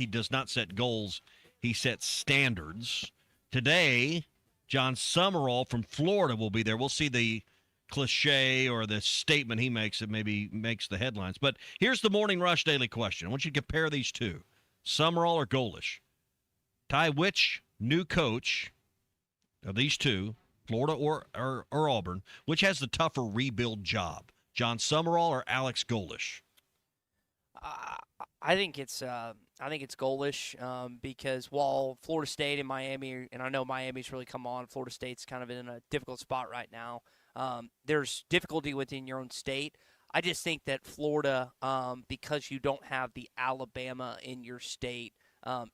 does not set goals, he sets standards. Today, John Summerall from Florida will be there. We'll see the cliche or the statement he makes that maybe makes the headlines. But here's the Morning Rush Daily Question. I want you to compare these two, Summerall or Golish. Ty, which new coach of these two, Florida or Auburn, which has the tougher rebuild job, John Summerall or Alex Golish? I think it's Golish because while Florida State and Miami, and I know Miami's really come on, Florida State's kind of in a difficult spot right now. There's difficulty within your own state. I just think that Florida, because you don't have the Alabama in your state,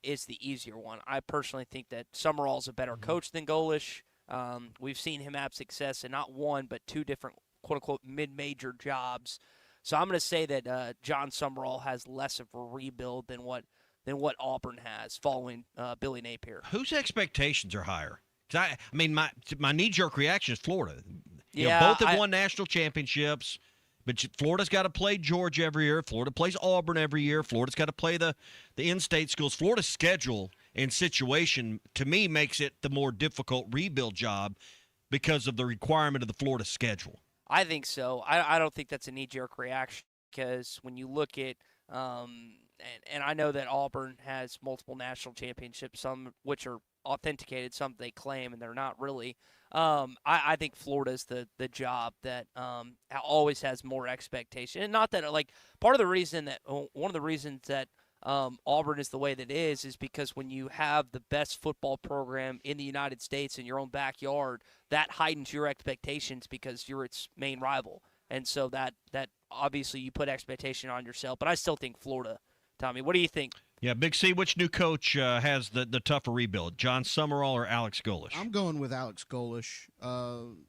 is the easier one. I personally think that Summerall's a better coach than Golish. We've seen him have success in not one but two different quote-unquote mid-major jobs. So I'm going to say that John Summerall has less of a rebuild than what Auburn has following Billy Napier. Whose expectations are higher? 'Cause I mean, my knee-jerk reaction is Florida. Yeah, both have won national championships. But Florida's got to play Georgia every year. Florida plays Auburn every year. Florida's got to play the in-state schools. Florida's schedule and situation, to me, makes it the more difficult rebuild job because of the requirement of the Florida schedule. I think so. I don't think that's a knee-jerk reaction because when you look at and I know that Auburn has multiple national championships, some which are authenticated, some they claim, and they're not really. I think Florida's the job that always has more expectation. And not that, one of the reasons that Auburn is the way that it is because when you have the best football program in the United States in your own backyard, that heightens your expectations because you're its main rival. And so that obviously you put expectation on yourself. But I still think Florida. Tommy, what do you think? Yeah, Big C, which new coach has the tougher rebuild, John Summerall or Alex Golish? I'm going with Alex Golish.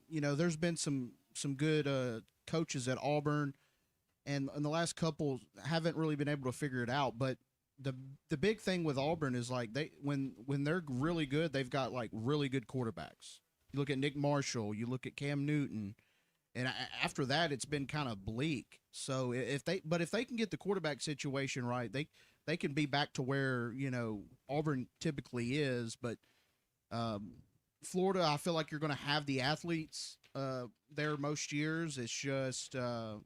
There's been some good coaches at Auburn, and the last couple haven't really been able to figure it out. But the big thing with Auburn is when they're really good, they've got really good quarterbacks. You look at Nick Marshall, you look at Cam Newton, and after that, it's been kind of bleak. So if they can get the quarterback situation right, they can be back to where Auburn typically is. But Florida, I feel like you're going to have the athletes there most years. It's just you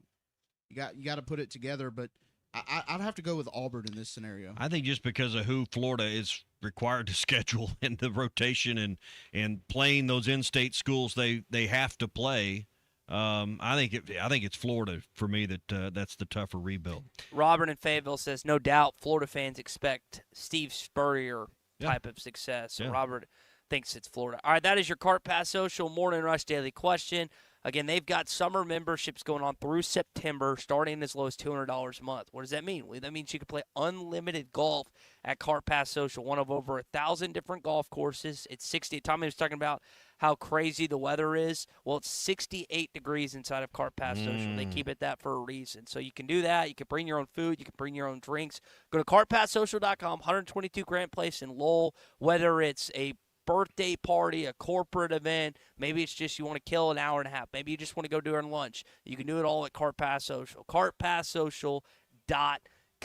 got to put it together. But I'd have to go with Auburn in this scenario. I think just because of who Florida is required to schedule in the rotation and playing those in-state schools they have to play. I think it's Florida for me that's the tougher rebuild. Robert in Fayetteville says, no doubt Florida fans expect Steve Spurrier type of success. So Robert thinks it's Florida. All right, that is your Cart Pass Social Morning Rush Daily Question. Again, they've got summer memberships going on through September, starting as low as $200 a month. What does that mean? Well, that means you can play unlimited golf at Cart Pass Social, one of over 1,000 different golf courses. It's 60. Tommy was talking about how crazy the weather is. Well, it's 68 degrees inside of Cart Pass Social. They keep it that for a reason. So you can do that. You can bring your own food. You can bring your own drinks. Go to cartpasssocial.com, 122 Grant Place in Lowell. Whether it's a birthday party, a corporate event, maybe it's just you want to kill an hour and a half. Maybe you just want to go during lunch. You can do it all at Cart Pass Social. cartpasssocial.com.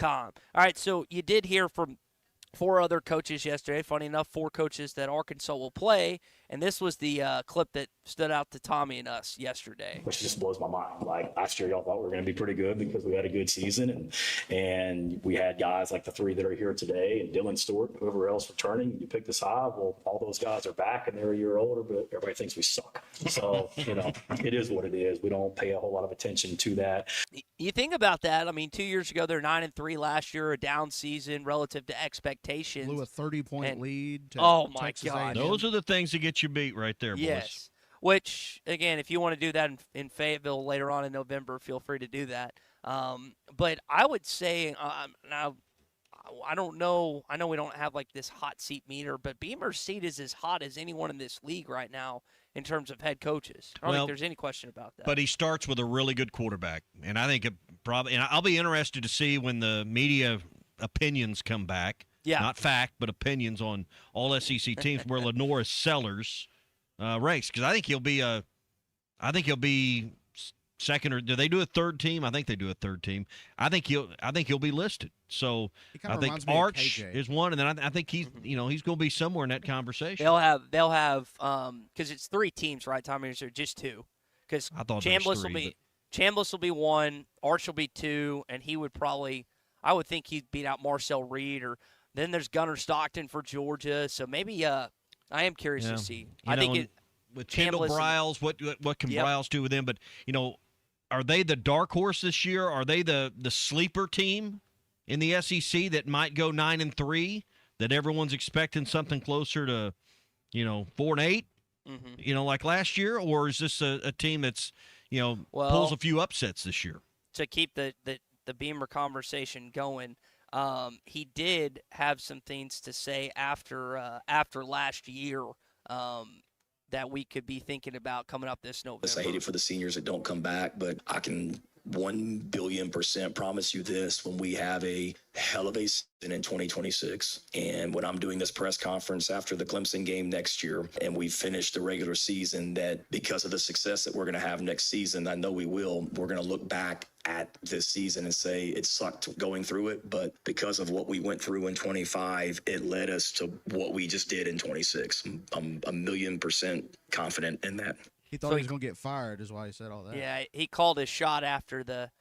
All right, so you did hear from 4 other coaches yesterday. Funny enough, 4 coaches that Arkansas will play, and this was the clip that stood out to Tommy and us yesterday. Which just blows my mind. Like last year, y'all thought we were going to be pretty good because we had a good season, and we had guys like the 3 that are here today, and Dylan Stewart, whoever else returning. You pick this high, well, all those guys are back, and they're a year older, but everybody thinks we suck. So, it is what it is. We don't pay a whole lot of attention to that. You think about that. I mean, 2 years ago, they're 9-3 last year, a down season relative to expectations. Blew a 30-point lead to oh, my Texas God. A&M. Those are the things that get you beat right there, boys. Yes. Which, again, if you want to do that in Fayetteville later on in November, feel free to do that. But I would say, now, I don't know. I know we don't have like this hot seat meter, but Beamer's seat is as hot as anyone in this league right now in terms of head coaches. I don't think there's any question about that. But he starts with a really good quarterback, and I think it probably. And I'll be interested to see when the media opinions come back. Yeah. Not fact, but opinions on all SEC teams where Lenore Sellers ranks, because I think he'll be second, or do they do a third team? I think they do a third team. I think he'll be listed. So I think Arch is one, and then I think he's he's going to be somewhere in that conversation. They'll have because it's 3 teams, right, Tommy? Or is there just 2? Because Chambliss will be 1, Arch will be 2, and he would probably, I would think he'd beat out Marcel Reed, or then there's Gunnar Stockton for Georgia. So maybe I am curious to see. With Kendall Briles, what can Briles do with them? But are they the dark horse this year? Are they the sleeper team in the SEC that might go 9-3? That everyone's expecting something closer to 4-8? Like last year, or is this a team that's pulls a few upsets this year? To keep the Beamer conversation going, he did have some things to say after last year that we could be thinking about coming up this November. I hate it for the seniors that don't come back, but I can 1,000,000,000% promise you this: when we have a hell of a season in 2026, and when I'm doing this press conference after the Clemson game next year, and we finish the regular season, that because of the success that we're going to have next season, I know we will, we're going to look back at this season and say it sucked going through it, but because of what we went through in 25, it led us to what we just did in 26. I'm 1,000,000% confident in that. He thought he was going to get fired, is why he said all that. Yeah, he called his shot after the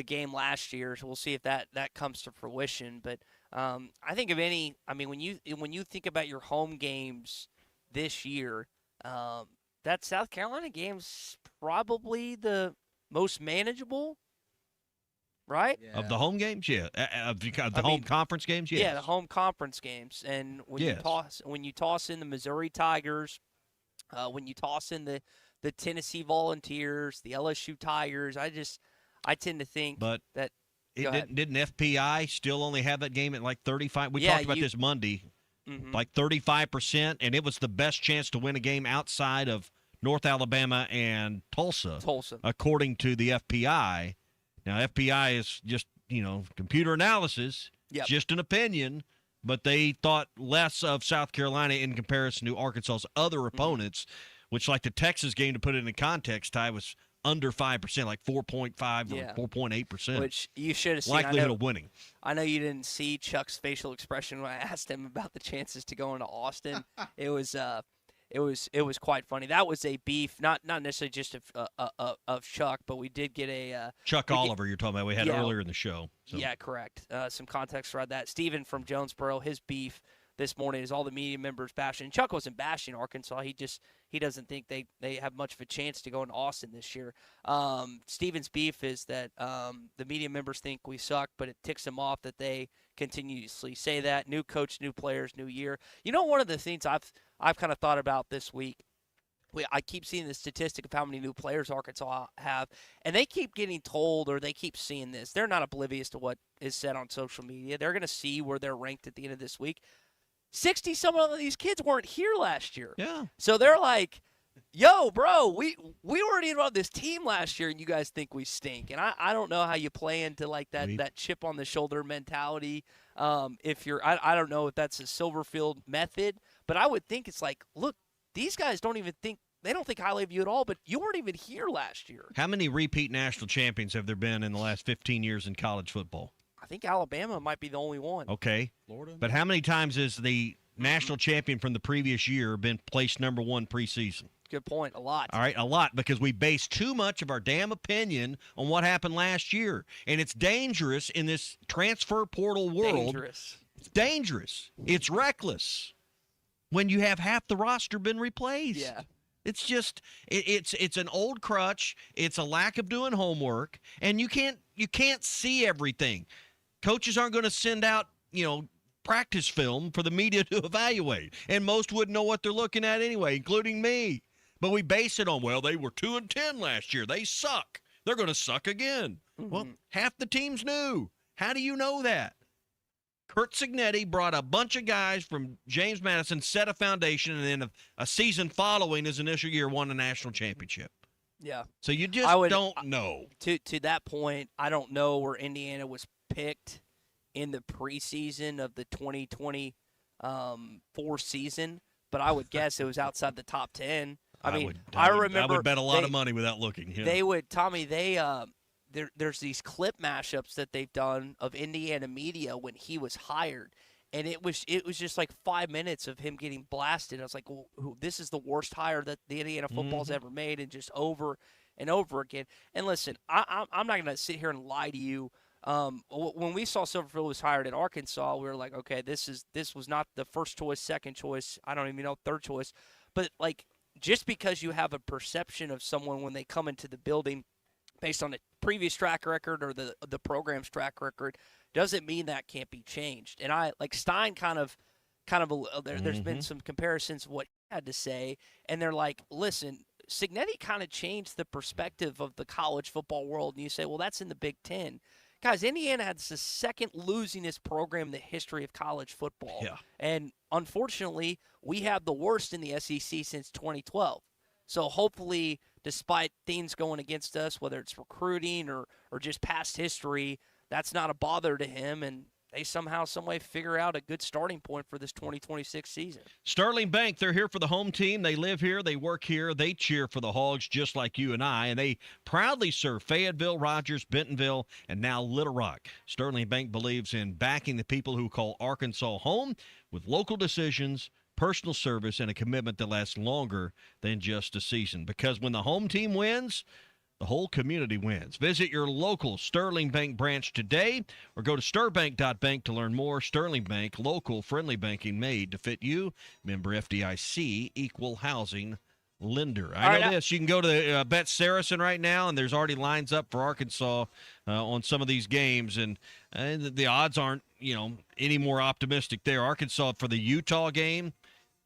game last year, so we'll see if that comes to fruition. But I think when you think about your home games this year, that South Carolina game's probably the most manageable, right? Yeah. Of the home games, yeah. Of the home conference games, yes. Yeah, the home conference games. And when you toss in the Missouri Tigers, when you toss in the Tennessee Volunteers, the LSU Tigers, I tend to think that didn't FPI still only have that game at like 35? We talked about this Monday, like 35%, and it was the best chance to win a game outside of North Alabama and Tulsa, according to the FPI. Now, FPI is just, computer analysis, just an opinion, but they thought less of South Carolina in comparison to Arkansas's other opponents, which, like the Texas game, to put it in context, Ty, was under 5%, like 4.5 or 4.8%. Which you should have seen. Likelihood of winning. I know you didn't see Chuck's facial expression when I asked him about the chances to go into Austin. It was quite funny. That was a beef, not necessarily just of Chuck, but we did get a Chuck Oliver. You're talking about. We had earlier in the show. So. Yeah, correct. Some context around that. Steven from Jonesboro, his beef this morning is all the media members bashing. Chuck wasn't bashing Arkansas. He doesn't think they have much of a chance to go into Austin this year. Steven's beef is that the media members think we suck, but it ticks him off that they continuously say that. New coach, new players, new year. One of the things I've kind of thought about this week, I keep seeing the statistic of how many new players Arkansas have, and they keep getting told, or they keep seeing this. They're not oblivious to what is said on social media. They're going to see where they're ranked at the end of this week. 60-some of these kids weren't here last year. Yeah. So they're like, yo, bro, we weren't even on this team last year, and you guys think we stink. And I don't know how you play into like that chip on the shoulder mentality. If you're, I don't know if that's a Silverfield method, but I would think it's like, look, these guys don't even think. They don't think highly of you at all, but you weren't even here last year. How many repeat national champions have there been in the last 15 years in college football? I think Alabama might be the only one. Okay. Florida. But how many times has the national champion from the previous year been placed number one preseason? Good point. A lot. All right, a lot, because we base too much of our damn opinion on what happened last year. And it's dangerous in this transfer portal world. Dangerous. It's dangerous. It's reckless when you have half the roster been replaced. Yeah. It's just it's an old crutch. It's a lack of doing homework, and you can't see everything. Coaches aren't going to send out practice film for the media to evaluate, and most wouldn't know what they're looking at anyway, including me. But we base it on, well, they were 2-10 last year. They suck. They're going to suck again. Mm-hmm. Well, half the team's new. How do you know that? Kurt Cignetti brought a bunch of guys from James Madison, set a foundation, and then a season following his initial year won a national championship. Yeah. So you just don't know. To that point, I don't know where Indiana was picked in the preseason of the 2024 season, but I would guess it was outside the top 10. I remember. I would bet a lot of money without looking. Yeah. They would, Tommy. There's these clip mashups that they've done of Indiana media when he was hired, and it was just like 5 minutes of him getting blasted. I was like, well, this is the worst hire that the Indiana football's ever made, and just over and over again. And listen, I'm not going to sit here and lie to you. When we saw Silverfield was hired at Arkansas, we were like, okay, this was not the first choice, second choice, I don't even know, third choice. But like, just because you have a perception of someone when they come into the building based on a previous track record or the program's track record, doesn't mean that can't be changed. And I like Stein there's been some comparisons of what he had to say, and they're like, listen, Cignetti kind of changed the perspective of the college football world. And you say, well, that's in the Big Ten. Guys, Indiana has the second losingest program in the history of college football. Yeah. And unfortunately, we have the worst in the SEC since 2012. So hopefully, despite things going against us, whether it's recruiting or just past history, that's not a bother to him, and they somehow, someway figure out a good starting point for this 2026 season. Sterling Bank, they're here for the home team. They live here. They work here. They cheer for the Hogs just like you and I, and they proudly serve Fayetteville, Rogers, Bentonville, and now Little Rock. Sterling Bank believes in backing the people who call Arkansas home with local decisions, personal service, and a commitment that lasts longer than just a season. Because when the home team wins, the whole community wins. Visit your local Sterling Bank branch today or go to stirbank.bank to learn more. Sterling Bank, local friendly banking made to fit you. Member FDIC, equal housing lender. I know this. You can go to Bet Saracen right now, and there's already lines up for Arkansas on some of these games, and the odds aren't any more optimistic there. Arkansas for the Utah game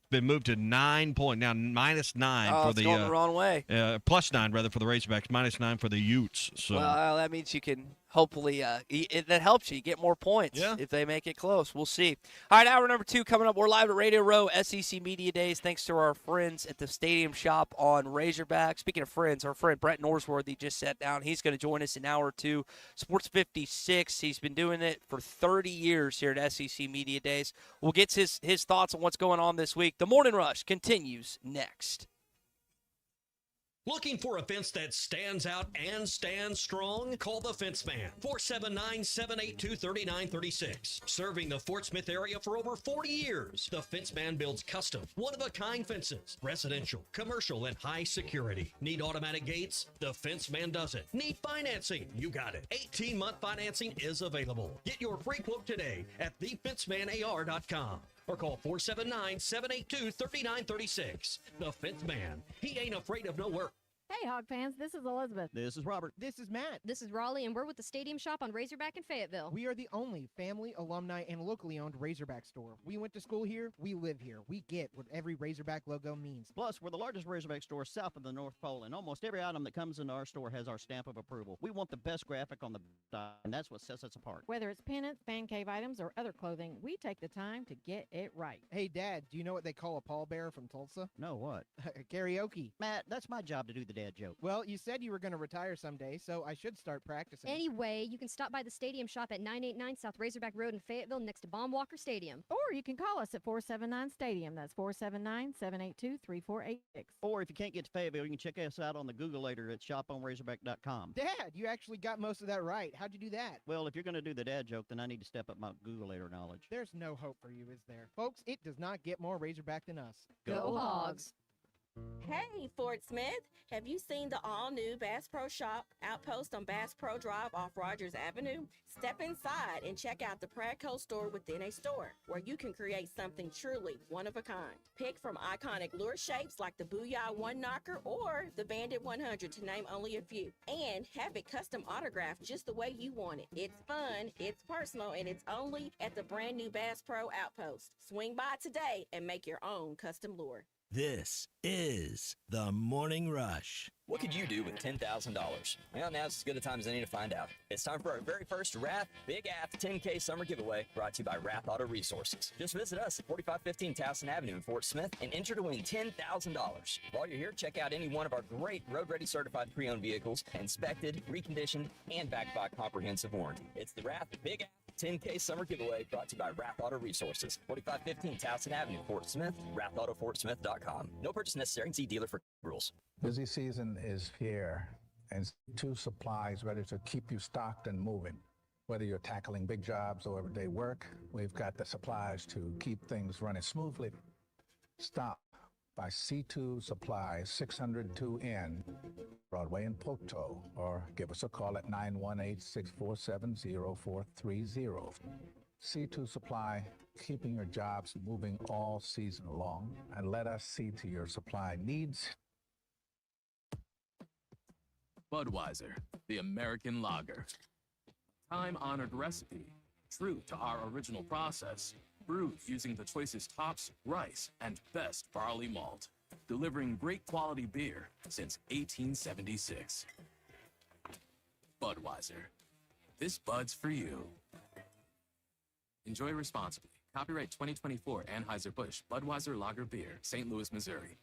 been moved to 9 point now, -9 for it's going the wrong way. +9 rather for the Razorbacks, -9 for the Utes. So well, that means you can hopefully that helps you get more points if they make it close. We'll see. All right, hour number 2 coming up. We're live at Radio Row, SEC Media Days. Thanks to our friends at the Stadium Shop on Razorback. Speaking of friends, our friend Brett Norsworthy just sat down. He's going to join us in hour 2. Sports 56. He's been doing it for 30 years here at SEC Media Days. We'll get his thoughts on what's going on this week. The Morning Rush continues next. Looking for a fence that stands out and stands strong? Call the Fence Man, 479-782-3936. Serving the Fort Smith area for over 40 years, the Fence Man builds custom, one-of-a-kind fences, residential, commercial, and high security. Need automatic gates? The Fence Man does it. Need financing? You got it. 18-month financing is available. Get your free quote today at thefencemanar.com. Or call 479-782-3936. The Fence Man. He ain't afraid of no work. Hey, Hog fans, this is Elizabeth. This is Robert. This is Matt. This is Raleigh, and we're with the Stadium Shop on Razorback in Fayetteville. We are the only family, alumni, and locally owned Razorback store. We went to school here. We live here. We get what every Razorback logo means. Plus, we're the largest Razorback store south of the North Pole, and almost every item that comes into our store has our stamp of approval. We want the best graphic on the side, and that's what sets us apart. Whether it's pennants, fan cave items, or other clothing, we take the time to get it right. Hey, Dad, do you know what they call a pallbearer from Tulsa? No, what? Karaoke. Matt, that's my job to do the dad joke. Well, you said you were going to retire someday, so I should start practicing. Anyway, you can stop by the Stadium Shop at 989 South Razorback Road in Fayetteville next to Baum Walker Stadium. Or you can call us at 479-STADIUM. That's 479-782-3486. Or if you can't get to Fayetteville, you can check us out on the Googleator at shoponrazorback.com. Dad, you actually got most of that right. How'd you do that? Well, if you're going to do the dad joke, then I need to step up my Googleator knowledge. There's no hope for you, is there? Folks, it does not get more Razorback than us. Go Hogs! Hey, Fort Smith, have you seen the all-new Bass Pro Shop outpost on Bass Pro Drive off Rogers Avenue? Step inside and check out the Pradco store within a store, where you can create something truly one of a kind. Pick from iconic lure shapes like the Booyah One Knocker or the Bandit 100, to name only a few. And have it custom autographed just the way you want it. It's fun, it's personal, and it's only at the brand new Bass Pro outpost. Swing by today and make your own custom lure. This is the Morning Rush. What could you do with $10,000? Well, now's as good a time as any to find out. It's time for our very first Wrath Big Ath 10K Summer Giveaway, brought to you by Wrath Auto Resources. Just visit us at 4515 Towson Avenue in Fort Smith and enter to win $10,000. While you're here, check out any one of our great road-ready certified pre-owned vehicles, inspected, reconditioned, and backed by a comprehensive warranty. It's the Wrath Big Ath 10K Summer Giveaway, brought to you by Wrath Auto Resources, 4515 Towson Avenue, Fort Smith, WrathAutoFortSmith.com. No purchase necessary. See dealer for rules. Busy season is here, and C2 Supply is ready to keep you stocked and moving. Whether you're tackling big jobs or everyday work, we've got the supplies to keep things running smoothly. Stop by C2 Supply, 602N, Broadway in Poteau, or give us a call at 918-647-0430. C2 Supply, keeping your jobs moving all season long, and let us see to your supply needs. Budweiser, the American lager. Time-honored recipe, true to our original process, brewed using the choicest hops, rice, and best barley malt, delivering great quality beer since 1876. Budweiser. This Bud's for you. Enjoy responsibly. Copyright 2024 Anheuser-Busch Budweiser Lager Beer, St. Louis, Missouri.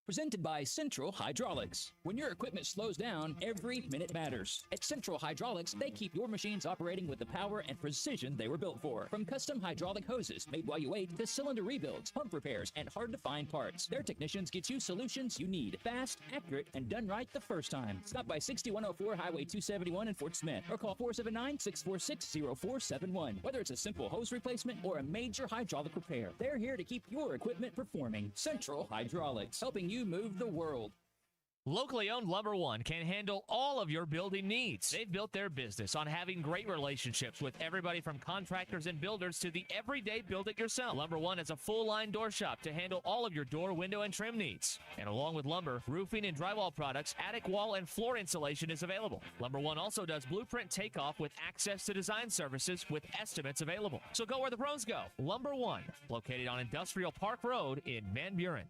Presented by Central Hydraulics. When your equipment slows down, every minute matters. At Central Hydraulics, they keep your machines operating with the power and precision they were built for. From custom hydraulic hoses made while you wait to cylinder rebuilds, pump repairs, and hard-to-find parts, their technicians get you solutions you need. Fast, accurate, and done right the first time. Stop by 6104 Highway 271 in Fort Smith or call 479-646-0471. Whether it's a simple hose replacement or a major hydraulic repair, they're here to keep your equipment performing. Central Hydraulics, helping you move the world. Locally owned Lumber One can handle all of your building needs. They've built their business on having great relationships with everybody from contractors and builders to the everyday build-it-yourself. Lumber One is a full-line door shop to handle all of your door, window, and trim needs. And along with lumber, roofing, and drywall products, attic wall and floor insulation is available. Lumber One also does blueprint takeoff with access to design services with estimates available. So go where the pros go. Lumber One, located on Industrial Park Road in Van Buren.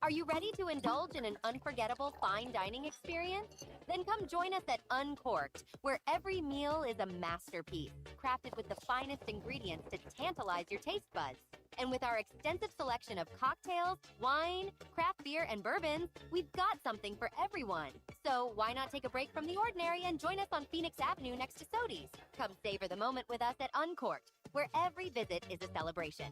Are you ready to indulge in an unforgettable fine dining experience? Then come join us at Uncorked, where every meal is a masterpiece, crafted with the finest ingredients to tantalize your taste buds. And with our extensive selection of cocktails, wine, craft beer, and bourbons, we've got something for everyone. So why not take a break from the ordinary and join us on Phoenix Avenue next to Sodi's? Come savor the moment with us at Uncorked, where every visit is a celebration.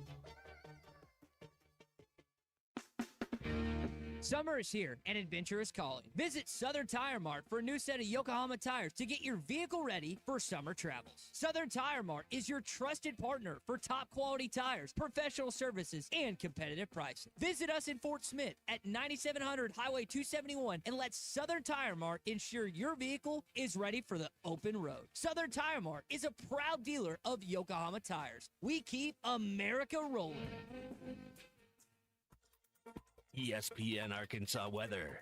Summer is here and adventure is calling. Visit Southern Tire Mart for a new set of Yokohama tires to get your vehicle ready for summer travels. Southern Tire Mart is your trusted partner for top quality tires, professional services, and competitive pricing. Visit us in Fort Smith at 9700 Highway 271 and let Southern Tire Mart ensure your vehicle is ready for the open road. Southern Tire Mart is a proud dealer of Yokohama tires. We keep America rolling. ESPN Arkansas weather.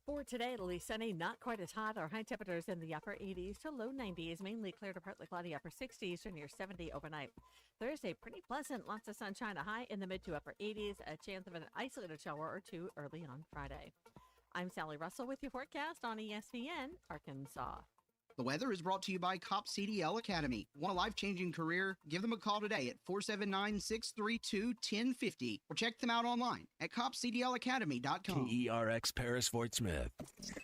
For today, it'll be sunny, not quite as hot. Our high temperatures in the upper 80s to low 90s, mainly clear to partly cloudy upper 60s to near 70 overnight. Thursday, pretty pleasant, lots of sunshine, a high in the mid to upper 80s, a chance of an isolated shower or two early on Friday. I'm Sally Russell with your forecast on ESPN Arkansas. The weather is brought to you by Cop CDL Academy. Want a life-changing career? Give them a call today at 479-632-1050 or check them out online at copcdlacademy.com. KERX Paris Fort Smith.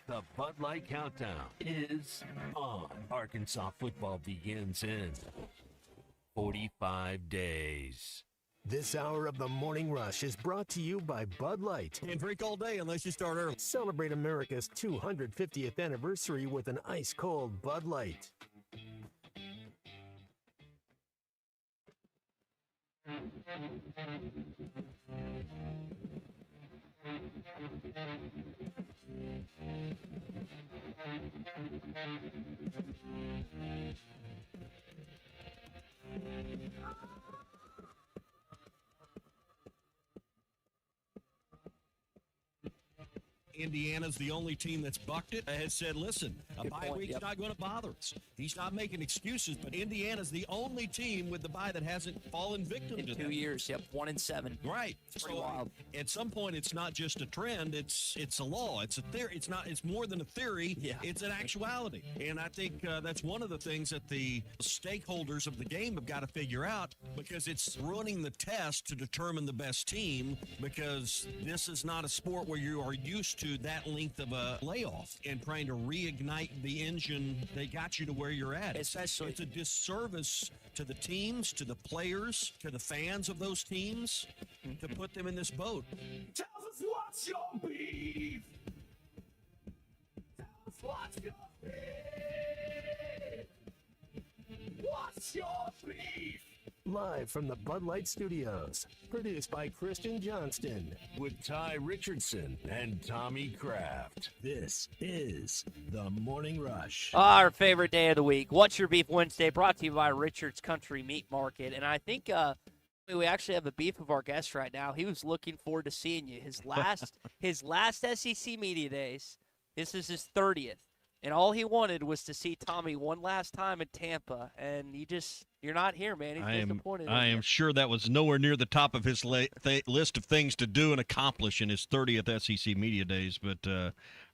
The Bud Light Countdown is on. Arkansas football begins in 45 days. This hour of the Morning Rush is brought to you by Bud Light. Can't drink all day unless you start early. Celebrate America's 250th anniversary with an ice-cold Bud Light. Indiana's the only team that's bucked it, has said, listen, a bye week's not going to bother us. He's not making excuses, but Indiana's the only team with the bye that hasn't fallen victim to 2 years. Yep, 1-7. Right. Pretty wild. At some point, it's not just a trend; it's a law. It's a theory. It's not. It's more than a theory. Yeah. It's an actuality. And I think that's one of the things that the stakeholders of the game have got to figure out, because it's running the test to determine the best team. Because this is not a sport where you are used to that length of a layoff and trying to reignite the engine that got you to where you're at. Especially, it's a disservice to the teams, to the players, to the fans of those teams, to put them in this boat. Tell us what's your beef. Tell us what's your beef. What's your beef? Live from the Bud Light Studios, produced by Christian Johnston, with Ty Richardson and Tommy Kraft. This is the Morning Rush. Our favorite day of the week. What's Your Beef Wednesday, brought to you by Richard's Country Meat Market. And I think we actually have a beef of our guest right now. He was looking forward to seeing you. His last SEC Media Days, this is his 30th. And all he wanted was to see Tommy one last time in Tampa. And you're not here, man. He's disappointed. I am sure that was nowhere near the top of his list of things to do and accomplish in his 30th SEC Media Days. But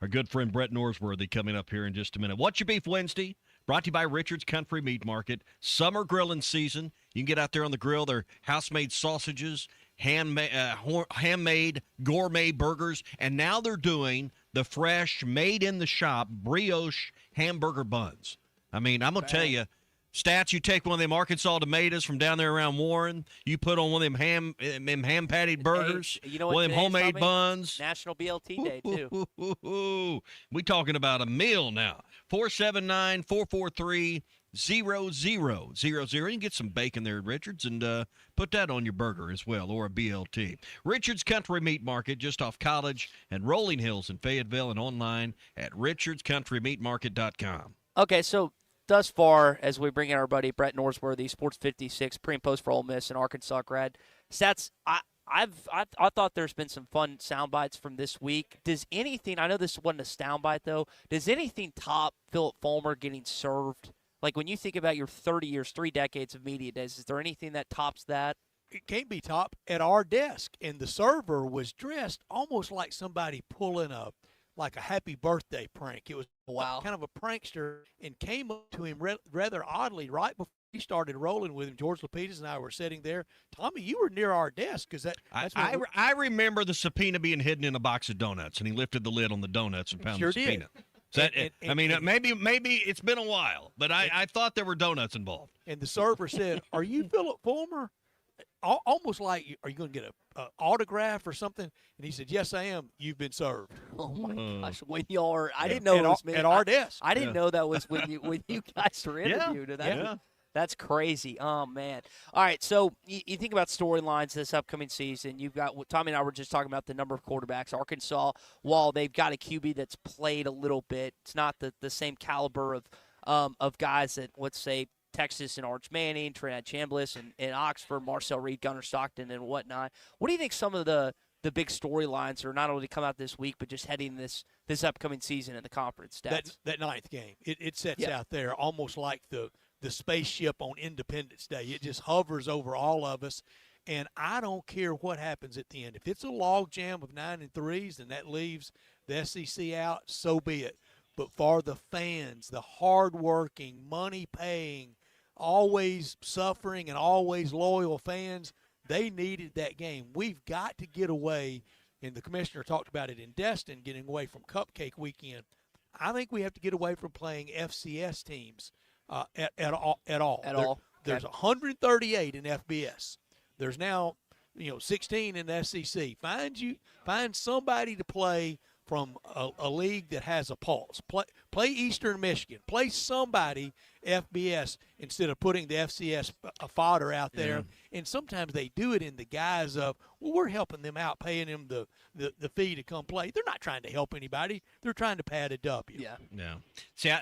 our good friend Brett Norsworthy coming up here in just a minute. What's Your Beef Wednesday? Brought to you by Richard's Country Meat Market. Summer grilling season. You can get out there on the grill. They're house-made sausages, handmade gourmet burgers, and now they're doing the fresh, made-in-the-shop brioche hamburger buns. I mean, I'm going to tell you, Stats, you take one of them Arkansas tomatoes from down there around Warren, you put on one of them ham-patted burgers, hey, you know one of them homemade Tommy? buns. National BLT Day, too. We talking about a meal now. 479-443-0000. You can get some bacon there at Richard's and put that on your burger as well, or a BLT. Richard's Country Meat Market, just off College and Rolling Hills in Fayetteville, and online at richardscountrymeatmarket.com. Okay, so thus far, as we bring in our buddy Brett Norsworthy, Sports 56, pre and post for Ole Miss and Arkansas grad, Stats, I thought there's been some fun sound bites from this week. Does anything, I know this wasn't a sound bite though, does anything top Philip Fulmer getting served? Like when you think about your 30 years, 3 decades of media days, is there anything that tops that? It can't be top at our desk. And the server was dressed almost like somebody pulling a happy birthday prank. It was kind of a prankster, and came up to him rather oddly right before he started rolling with him. George Lapidus and I were sitting there. Tommy, you were near our desk because I remember the subpoena being hidden in a box of donuts, and he lifted the lid on the donuts and found the subpoena. Maybe it's been a while, but I thought there were donuts involved. And the server said, "Are you Philip Fulmer?" Almost like, "Are you going to get an autograph or something?" And he said, "Yes, I am. You've been served." Oh my gosh! When you are, I didn't know it was at our desk. I didn't know that was when you guys were interviewed. That's crazy. Oh man! All right, so you think about storylines this upcoming season. You've got Tommy and I were just talking about the number of quarterbacks. Arkansas, while they've got a QB that's played a little bit, it's not the same caliber of guys that, let's say, Texas and Arch Manning, Trinidad Chambliss, and Oxford, Marcel Reed, Gunnar Stockton, and whatnot. What do you think some of the the big storylines are not only come out this week, but just heading this upcoming season in the conference stats. That ninth game, it sets out there almost like the spaceship on Independence Day. It just hovers over all of us, and I don't care what happens at the end. If it's a log jam of 9-3s and that leaves the SEC out, so be it. But for the fans, the hardworking, money-paying, always suffering and always loyal fans, they needed that game. We've got to get away, and the commissioner talked about it in Destin, getting away from Cupcake Weekend. I think we have to get away from playing FCS teams at all. There's 138 in FBS. There's now 16 in the SEC. Find somebody to play from a league that has a pulse. Play Eastern Michigan. Play somebody FBS instead of putting the FCS fodder out there. Yeah. And sometimes they do it in the guise of, well, we're helping them out, paying them the fee to come play. They're not trying to help anybody. They're trying to pad a W. Yeah. See,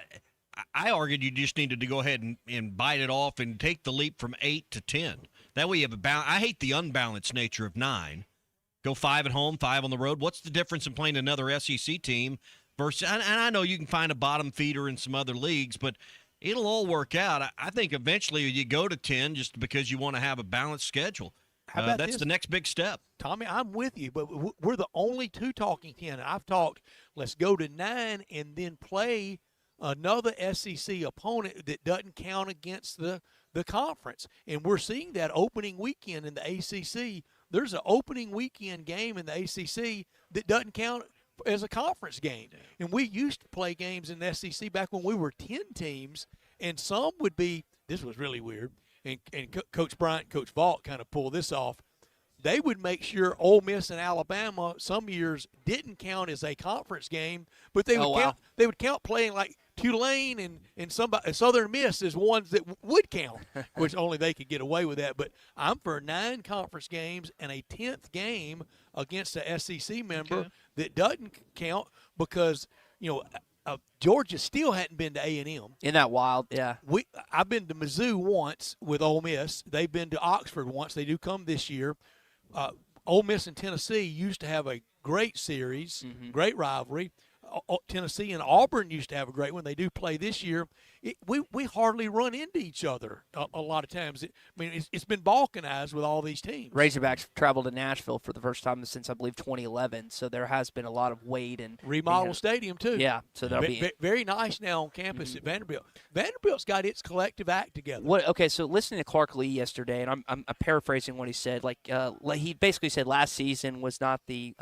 I argued you just needed to go ahead and bite it off and take the leap from 8 to 10. That way you have a balance. I hate the unbalanced nature of 9. Go 5 at home, 5 on the road. What's the difference in playing another SEC team versus? And I know you can find a bottom feeder in some other leagues, but it'll all work out. I think eventually you go to 10 just because you want to have a balanced schedule. How about that's this? The next big step. Tommy, I'm with you, but we're the only two talking 10. I've talked, let's go to 9 and then play another SEC opponent that doesn't count against the conference. And we're seeing that opening weekend in the ACC. There's an opening weekend game in the ACC that doesn't count as a conference game. And we used to play games in the SEC back when we were 10 teams, and some would be – this was really weird, and Coach Bryant and Coach Vaught kind of pulled this off. They would make sure Ole Miss and Alabama some years didn't count as a conference game, but they would count playing like Tulane and somebody Southern Miss as ones that would count, which only they could get away with that. But I'm for 9 conference games and a 10th game against a SEC member that doesn't count because Georgia still hadn't been to A&M. Isn't that wild? Yeah. I've been to Mizzou once with Ole Miss. They've been to Oxford once. They do come this year. Ole Miss and Tennessee used to have a great series, great rivalry. Tennessee and Auburn used to have a great one. They do play this year. We hardly run into each other a lot of times. It's been balkanized with all these teams. Razorbacks traveled to Nashville for the first time since, I believe, 2011, so there has been a lot of weight. And remodel stadium, too. Yeah, so that'll be very nice now on campus at Vanderbilt. Vanderbilt's got its collective act together. Okay, so listening to Clark Lee yesterday, and I'm paraphrasing what he said. Like he basically said last season was not the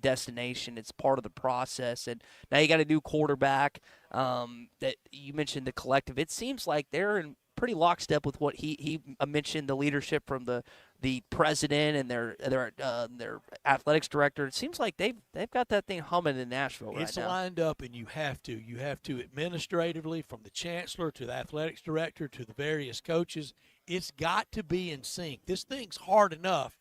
destination. It's part of the process, and now you got a new quarterback. That you mentioned the collective. It seems like they're in pretty lockstep with what he mentioned, the leadership from the president and their athletics director. It seems like they've got that thing humming in Nashville right now. It's lined up, and you have to administratively, from the chancellor to the athletics director to the various coaches. It's got to be in sync. This thing's hard enough.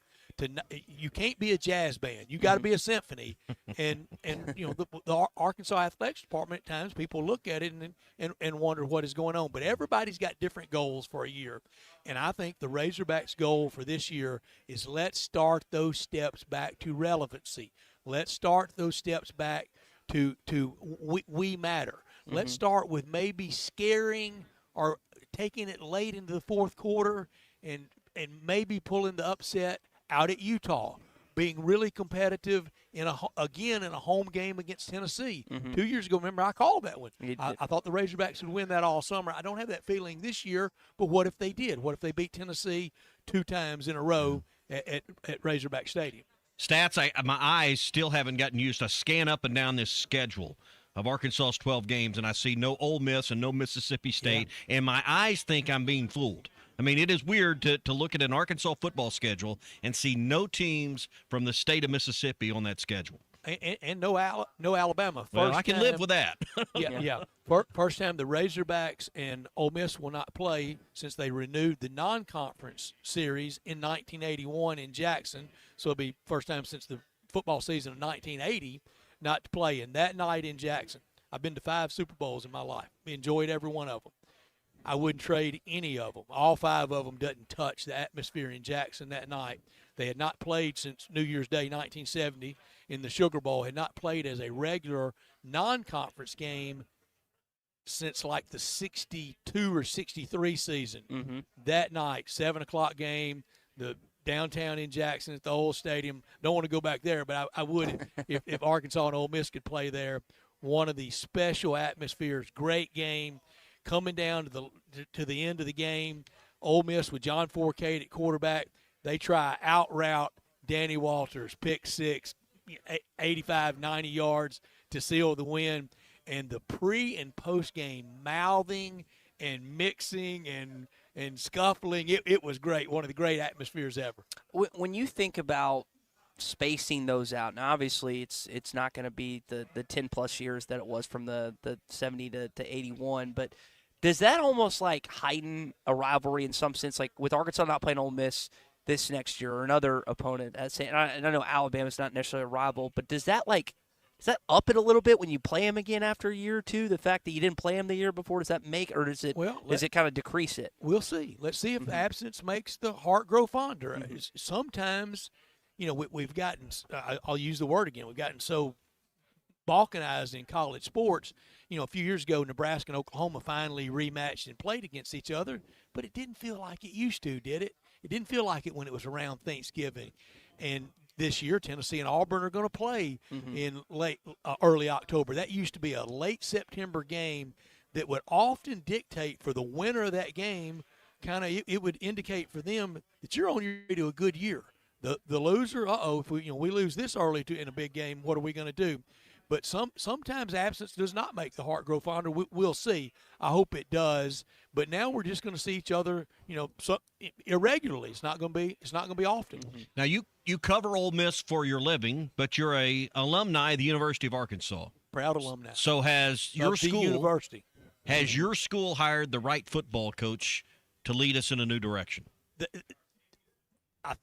You can't be a jazz band. You got to be a symphony. And the Arkansas Athletics Department, at times people look at it and wonder what is going on. But everybody's got different goals for a year. And I think the Razorbacks' goal for this year is let's start those steps back to relevancy. Let's start those steps back to we matter. Let's start with maybe scaring or taking it late into the fourth quarter and maybe pulling the upset out at Utah, being really competitive in a home game against Tennessee. 2 years ago, remember, I called that one. I thought the Razorbacks would win that all summer. I don't have that feeling this year, but what if they did? What if they beat Tennessee 2 times in a row at Razorback Stadium? Stats, my eyes still haven't gotten used to scan up and down this schedule of Arkansas's 12 games, and I see no Ole Miss and no Mississippi State, and my eyes think I'm being fooled. I mean, it is weird to look at an Arkansas football schedule and see no teams from the state of Mississippi on that schedule. And no Alabama. Well, I can live with that. Yeah. First time the Razorbacks and Ole Miss will not play since they renewed the non-conference series in 1981 in Jackson. So it'll be first time since the football season of 1980 not to play. And that night in Jackson, I've been to 5 Super Bowls in my life. Enjoyed every one of them. I wouldn't trade any of them. All 5 of them doesn't touch the atmosphere in Jackson that night. They had not played since New Year's Day 1970 in the Sugar Bowl, had not played as a regular non-conference game since like the 62 or 63 season. Mm-hmm. That night, 7 o'clock game, the downtown in Jackson at the old stadium. Don't want to go back there, but I would if Arkansas and Ole Miss could play there. One of the special atmospheres, great game. Coming down to the end of the game, Ole Miss with John Fourcade at quarterback, they try out route Danny Walters, pick 6, 85, 90 yards to seal the win. And the pre and post game mouthing and mixing and scuffling, it was great. One of the great atmospheres ever. When you think about spacing those out, now obviously it's not going to be the 10 plus years that it was from the 70 to 81, but does that almost like heighten a rivalry in some sense, like with Arkansas not playing Ole Miss this next year or another opponent? And I know Alabama's not necessarily a rival, but does that up it a little bit when you play them again after a year or two? The fact that you didn't play them the year before, does that make, or does it kind of decrease it? We'll see. Let's see if absence makes the heart grow fonder. Sometimes, we've gotten, I'll use the word again, we've gotten so balkanized in college sports. A few years ago, Nebraska and Oklahoma finally rematched and played against each other, but it didn't feel like it used to, did it? It didn't feel like it when it was around Thanksgiving. And this year, Tennessee and Auburn are going to play in early October. That used to be a late September game that would often dictate for the winner of that game. It would indicate for them that you're on your way to a good year. The loser, if we lose this early in a big game, what are we going to do? But sometimes absence does not make the heart grow fonder. We'll see. I hope it does. But now we're just going to see each other, irregularly. It's not going to be often. Now you cover Ole Miss for your living, but you're a alumni of the University of Arkansas. Proud alumni. So has your school university has your school hired the right football coach to lead us in a new direction? I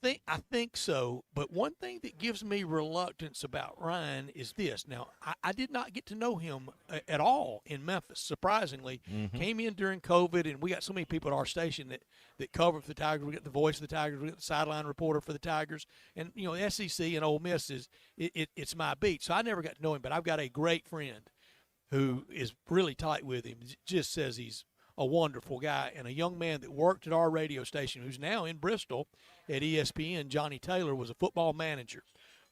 think so, but one thing that gives me reluctance about Ryan is this. Now, I did not get to know him at all in Memphis, surprisingly. Came in during COVID, and we got so many people at our station that cover for the Tigers. We got the voice of the Tigers. We got the sideline reporter for the Tigers. And, SEC and Ole Miss it's my beat. So I never got to know him, but I've got a great friend who is really tight with him. Just says he's a wonderful guy, and a young man that worked at our radio station who's now in Bristol at ESPN, Johnny Taylor, was a football manager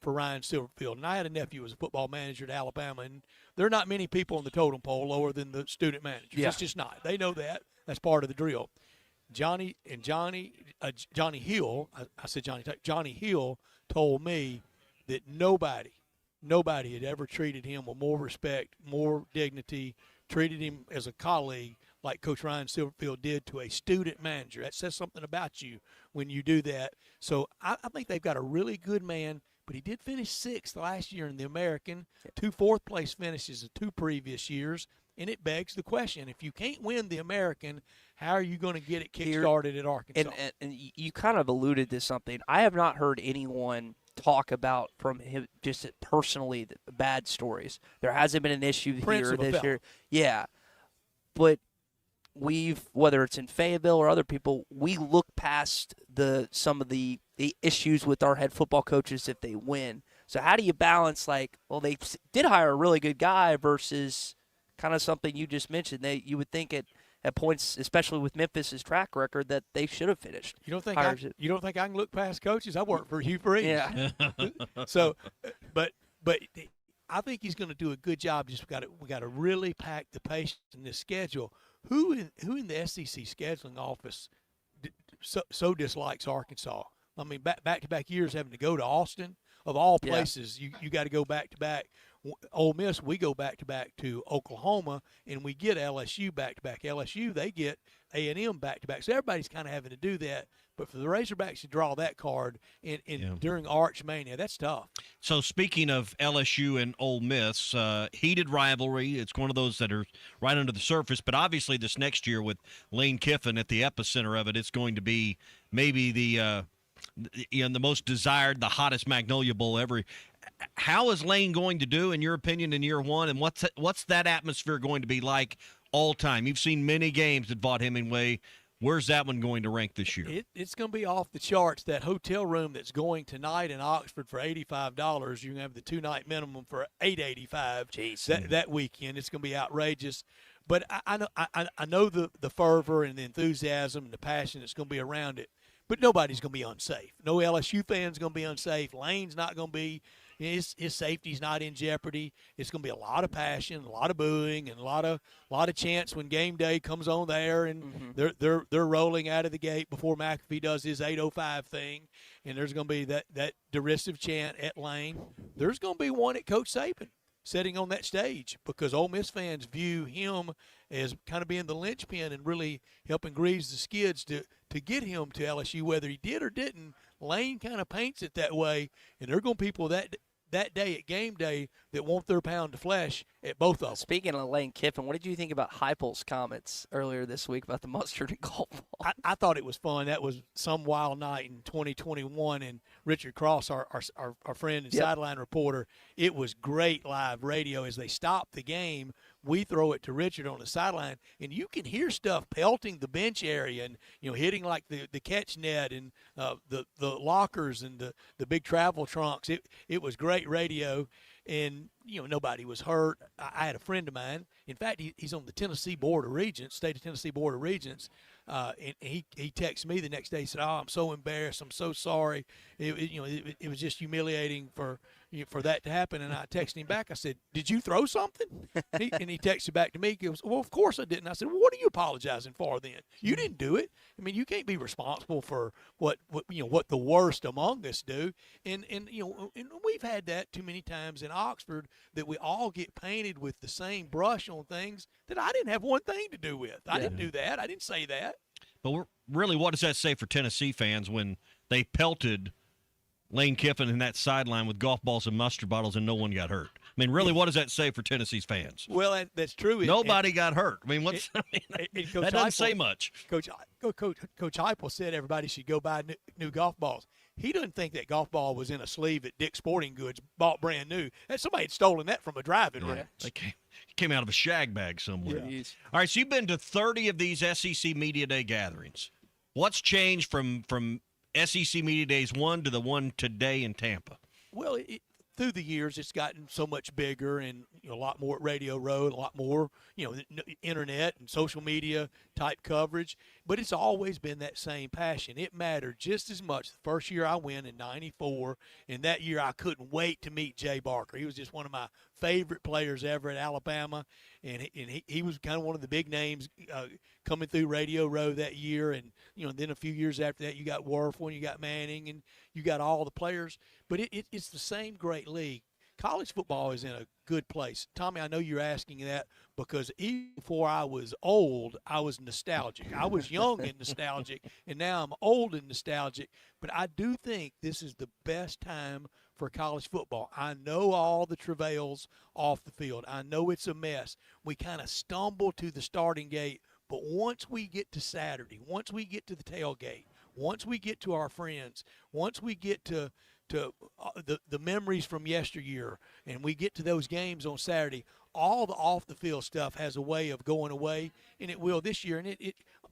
for Ryan Silverfield. And I had a nephew who was a football manager at Alabama, and there are not many people on the totem pole lower than the student managers. Yeah. It's just not. They know that. That's part of the drill. Johnny Hill, I said Johnny Taylor, Johnny Hill told me that nobody had ever treated him with more respect, more dignity, treated him as a colleague like Coach Ryan Silverfield did to a student manager. That says something about you when you do that. So I think they've got a really good man, but he did finish 6th last year in the American, 2 fourth-place finishes in 2 previous years, and it begs the question, if you can't win the American, how are you going to get it kick-started at Arkansas? And you kind of alluded to something. I have not heard anyone talk about from him just personally the bad stories. There hasn't been an issue here this year. Yeah, but whether it's in Fayetteville or other people, we look past some of the issues with our head football coaches if they win. So how do you balance they did hire a really good guy versus kind of something you just mentioned? You would think at points, especially with Memphis's track record, that they should have finished. You don't think I can look past coaches? I work for Hugh Freeze. Yeah. So, but I think he's going to do a good job. Just we got to really pack the patience in this schedule. Who in the SEC scheduling office so dislikes Arkansas? I mean, back-to-back years having to go to Austin, of all places, you got to go back-to-back. Ole Miss, we go back-to-back to Oklahoma, and we get LSU back-to-back. LSU, they get A&M back-to-back. So everybody's kind of having to do that. But for the Razorbacks to draw that card during Arch Mania, that's tough. So speaking of LSU and Ole Miss, heated rivalry. It's one of those that are right under the surface. But obviously this next year with Lane Kiffin at the epicenter of it, it's going to be maybe the most desired, the hottest Magnolia Bowl ever. How is Lane going to do, in your opinion, in year one? And what's that atmosphere going to be like all time. You've seen many games at Vaught Hemingway. Where's that one going to rank this year? It's going to be off the charts. That hotel room that's going tonight in Oxford for $85, you can have the 2-night minimum for $885. Jeez. That weekend, it's going to be outrageous. But I know the fervor and the enthusiasm and the passion that's going to be around it. But nobody's going to be unsafe. No LSU fan's going to be unsafe. Lane's not going to be. His safety's not in jeopardy. It's going to be a lot of passion, a lot of booing, and a lot of chants when game day comes on there, and they're rolling out of the gate before McAfee does his 8:05 thing, and there's going to be that derisive chant at Lane. There's going to be one at Coach Saban sitting on that stage because Ole Miss fans view him as kind of being the linchpin and really helping grease the skids to get him to LSU, whether he did or didn't. Lane kind of paints it that way, and there are going to be people that day at game day that want their pound of flesh at both of them. Speaking of Lane Kiffin, what did you think about Heupel's comments earlier this week about the mustard and golf ball? I thought it was fun. That was some wild night in 2021, and Richard Cross, our friend and sideline reporter, it was great live radio. As they stopped the game, we throw it to Richard on the sideline, and you can hear stuff pelting the bench area and hitting like the catch net and the lockers and the big travel trunks. It was great radio, and nobody was hurt. I had a friend of mine. In fact, he's on the Tennessee Board of Regents, State of Tennessee Board of Regents. And he texted me the next day. He said, "Oh, I'm so embarrassed. I'm so sorry. It was just humiliating for that to happen." And I texted him back. I said, "Did you throw something?" And he texted back to me. He goes, "Well, of course I didn't." I said, "Well, what are you apologizing for then? You didn't do it. I mean, you can't be responsible for what the worst among us do." And we've had that too many times in Oxford that we all get painted with the same brush on things that I didn't have one thing to do with. I didn't do that. I didn't say that. But really, what does that say for Tennessee fans when they pelted Lane Kiffin in that sideline with golf balls and mustard bottles and no one got hurt? I mean, really, what does that say for Tennessee's fans? Well, that's true. Nobody got hurt. I mean, that doesn't say much. Coach Heupel said everybody should go buy new golf balls. He doesn't think that golf ball was in a sleeve at Dick's Sporting Goods, bought brand new. And somebody had stolen that from a driving range. It came out of a shag bag somewhere. Yeah. All right, so you've been to 30 of these SEC Media Day gatherings. What's changed from SEC Media Days 1 to the one today in Tampa? Well, through the years, it's gotten so much bigger and a lot more Radio Row, a lot more internet and social media type coverage. But it's always been that same passion. It mattered just as much the first year I went in '94, and that year I couldn't wait to meet Jay Barker. He was just one of my favorite players ever at Alabama, and he was kind of one of the big names coming through Radio Row that year. And then a few years after that, you got Werfel, you got Manning, and you got all the players. But it's the same great league. College football is in a good place. Tommy, I know you're asking that because even before I was old, I was nostalgic. I was young and nostalgic, and now I'm old and nostalgic. But I do think this is the best time for college football. I know all the travails off the field. I know it's a mess. We kind of stumble to the starting gate, but once we get to Saturday, once we get to the tailgate, once we get to our friends, once we get to the memories from yesteryear, and we get to those games on Saturday, all the off-the-field stuff has a way of going away, and it will this year. And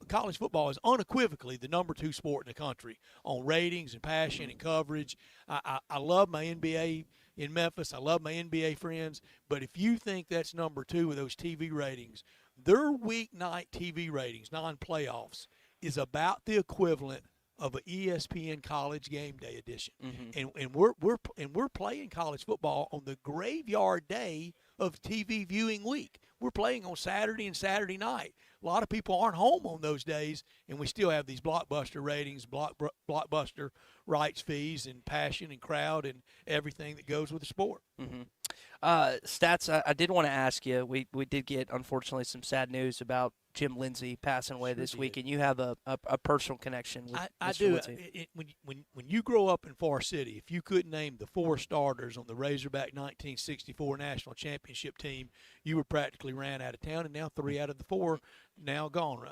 college football is unequivocally the number 2 sport in the country on ratings and passion and coverage. I love my NBA in Memphis. I love my NBA friends. But if you think that's number 2 with those TV ratings, their weeknight TV ratings, non-playoffs, is about the equivalent of an ESPN College Game Day edition. And we're playing college football on the graveyard day of TV viewing week. We're playing on Saturday and Saturday night. A lot of people aren't home on those days, and we still have these blockbuster ratings, blockbuster rights fees, and passion and crowd and everything that goes with the sport. Stats, I did want to ask you, we did get, unfortunately, some sad news about Jim Lindsay passing away this week, and you have a personal connection with I Mr. do. Lindsay. When you grow up in Far City, if you couldn't name the 4 starters on the Razorback 1964 national championship team, you were practically ran out of town. And now 3 out of the 4 now gone.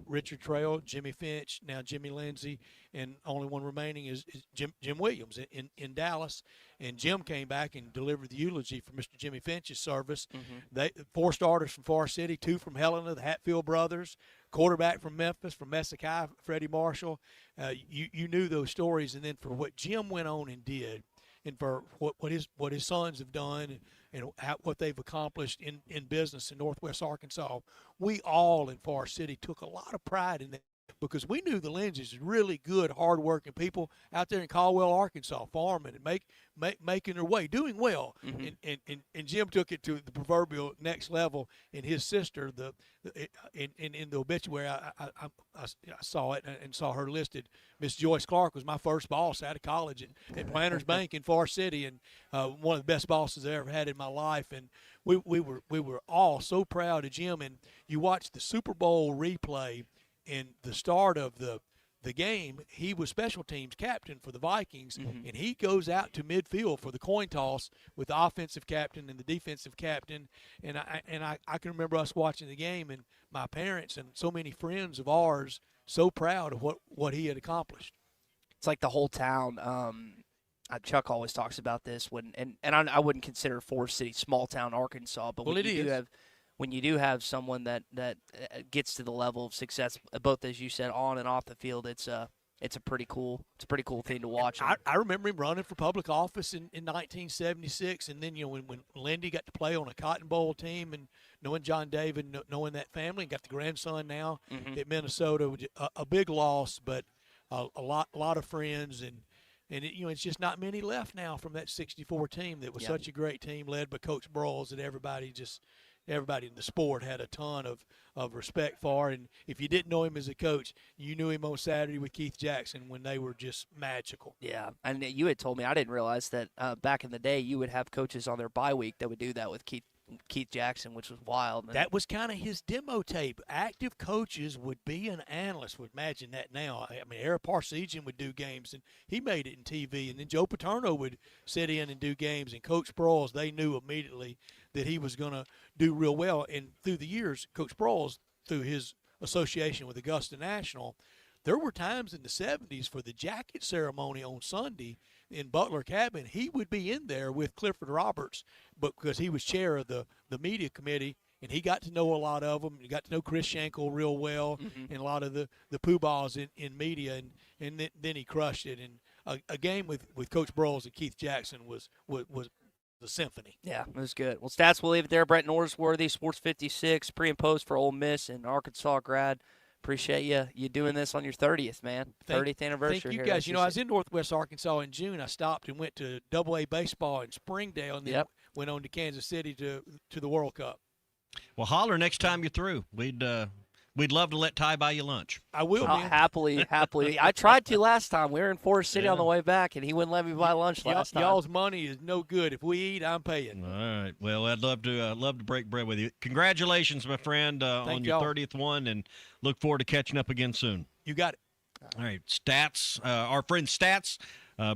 Richard Trail, Jimmy Finch, now Jimmy Lindsay, and only one remaining is Jim Williams in Dallas. And Jim came back and delivered the eulogy for Mr. Jimmy Finch's service. They 4 starters from Far City, 2 from Helena, the Hatfield brothers, quarterback from Memphis, from Messakai, Freddie Marshall. You knew those stories, and then for what Jim went on and did, and for what his sons have done, and what they've accomplished in business in Northwest Arkansas, we all in Far City took a lot of pride in that, because we knew the Lindsays were really good, hard-working people out there in Caldwell, Arkansas, farming and making their way, doing well. And Jim took it to the proverbial next level. And his sister, in the obituary, I saw it and saw her listed. Miss Joyce Clark was my first boss out of college at Planters Bank in Far City, and one of the best bosses I ever had in my life. And we were all so proud of Jim. And you watch the Super Bowl replay. In the start of the game, he was special teams captain for the Vikings, and he goes out to midfield for the coin toss with the offensive captain and the defensive captain. And I can remember us watching the game, and my parents and so many friends of ours so proud of what he had accomplished. It's like the whole town. Chuck always talks about this I wouldn't consider Forest City small town Arkansas, but when you do have someone that gets to the level of success, both as you said on and off the field, it's a pretty cool thing to watch. I remember him running for public office in 1976, and then when Lindy got to play on a Cotton Bowl team, and knowing John David, knowing that family, and got the grandson now at Minnesota, a big loss, but a lot of friends, and it's just not many left now from that 64 team that was such a great team led by Coach Broyles that everybody in the sport had a ton of respect for. And if you didn't know him as a coach, you knew him on Saturday with Keith Jackson when they were just magical. Yeah, and you had told me, I didn't realize that back in the day you would have coaches on their bye week that would do that with Keith Jackson, which was wild. That was kind of his demo tape. Active coaches would be an analyst. Would imagine that now. I mean, Eric Parsegian would do games, and he made it in TV. And then Joe Paterno would sit in and do games. And Coach Broyles, they knew immediately that he was going to do real well. And through the years, Coach Broyles, through his association with Augusta National, there were times in the 70s for the jacket ceremony on Sunday in Butler Cabin, he would be in there with Clifford Roberts, but because he was chair of the media committee, and he got to know a lot of them. He got to know Chris Schenkel real well, and a lot of the poobahs in media, and then he crushed it. And a game with Coach Broyles and Keith Jackson was the symphony. Yeah, it was good. Well, Stats, we'll leave it there. Brett Norsworthy, Sports 56, pre and post for Ole Miss and Arkansas grad. Appreciate you doing this on your 30th, man. 30th anniversary. Thank you, here. guys. I was in Northwest Arkansas in June. I stopped and went to AA baseball in Springdale, and then went on to Kansas City to the World Cup. Well, holler next time you're through. We'd love to let Ty buy you lunch. I will. Happily. I tried to last time. We were in Forest City on the way back, and he wouldn't let me buy lunch last time. Y'all's money is no good. If we eat, I'm paying. All right. Well, I'd love to break bread with you. Congratulations, my friend, on your 30th one, and look forward to catching up again soon. You got it. All right. Stats, our friend Stats.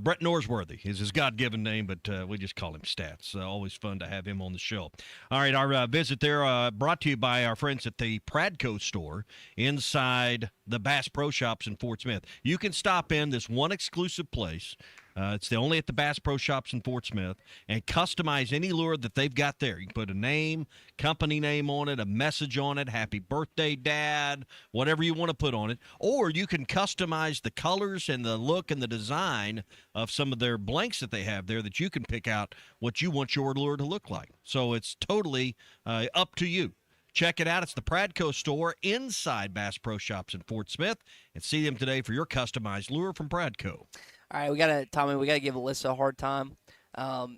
Brett Norsworthy is his God-given name, but we just call him Stats. Always fun to have him on the show. All right, our visit there brought to you by our friends at the Pradco store inside the Bass Pro Shops in Fort Smith. You can stop in this one exclusive place. It's the only at the Bass Pro Shops in Fort Smith, and customize any lure that they've got there. You can put a name, company name on it, a message on it, happy birthday, Dad, whatever you want to put on it. Or you can customize the colors and the look and the design of some of their blanks that they have there that you can pick out what you want your lure to look like. So it's totally up to you. Check it out. It's the Pradco store inside Bass Pro Shops in Fort Smith, and see them today for your customized lure from Pradco. All right, we got to give Alyssa a hard time.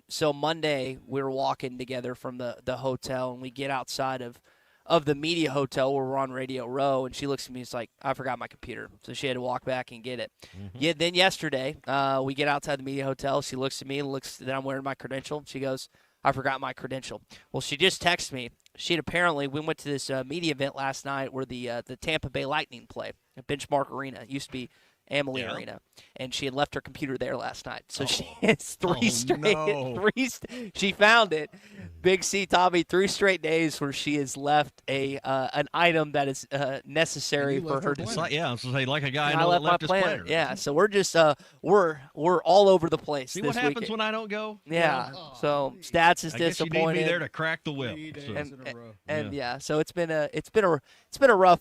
So Monday we were walking together from the hotel, and we get outside of the media hotel where we're on Radio Row, and she looks at me and is like, I forgot my computer. So she had to walk back and get it. Yeah. Then yesterday we get outside the media hotel. She looks at me and looks that I'm wearing my credential. She goes, I forgot my credential. Well, she just texted me. she had apparently, we went to this media event last night where the Tampa Bay Lightning play at Benchmark Arena. It used to be Amalie Arena, and she had left her computer there last night. So she has she found it. Big C Tommy, 3 straight days where she has left an item that is necessary for her to. I was going to say, like a guy I that left left my his planner. planner. Yeah, so we're just we're all over the place. See this what happens weekend. when I don't go? Yeah. So Stats is I guess you disappointed. need me there to crack the whip. So it's been a rough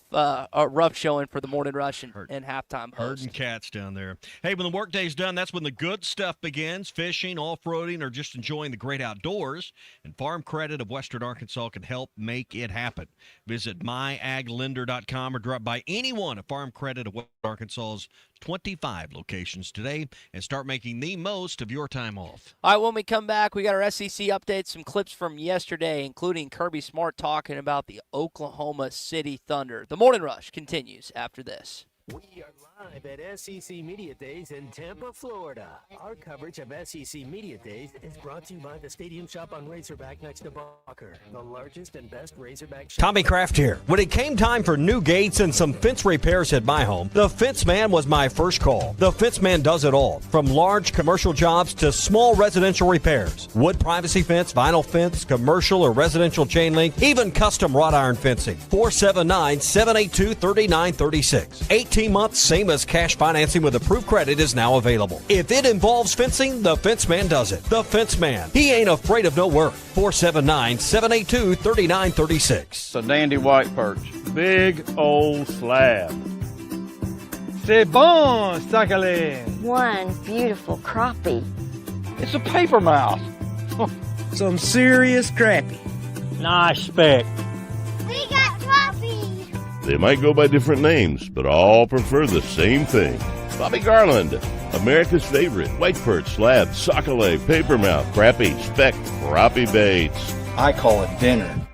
showing for the Morning Rush and halftime host. Herding cats down there. Hey, when the workday's done, that's when the good stuff begins. Fishing, off-roading, or just enjoying the great outdoors. And Farm Credit of Western Arkansas can help make it happen. Visit myaglender.com or drop by any one of Farm Credit of Western Arkansas's 25 locations today and start making the most of your time off. All right, when we come back, we got our SEC updates, some clips from yesterday, including Kirby Smart talking about the Oklahoma City Thunder. The Morning Rush continues after this. We are live at SEC Media Days in Tampa, Florida. Our coverage of SEC Media Days is brought to you by the Stadium Shop on Razorback next to Barker, the largest and best Razorback shop. Tommy Kraft here. When it came time for new gates and some fence repairs at my home, the Fence Man was my first call. The Fence Man does it all, from large commercial jobs to small residential repairs. Wood privacy fence, vinyl fence, commercial or residential chain link, even custom wrought iron fencing. 479-782-3936. 18 months, same as cash financing with approved credit is now available. If it involves fencing, the Fence Man does it. The Fence Man. He ain't afraid of no work. 479-782-3936. It's a dandy white perch. Big old slab. C'est bon, sacalé. One beautiful crappie. It's a paper mouth. Some serious crappie. Nice speck. We got crappie. They might go by different names, but all prefer the same thing. Bobby Garland, America's favorite white perch, slab, sockeye, papermouth, crappie, speck, crappie baits. I call it dinner.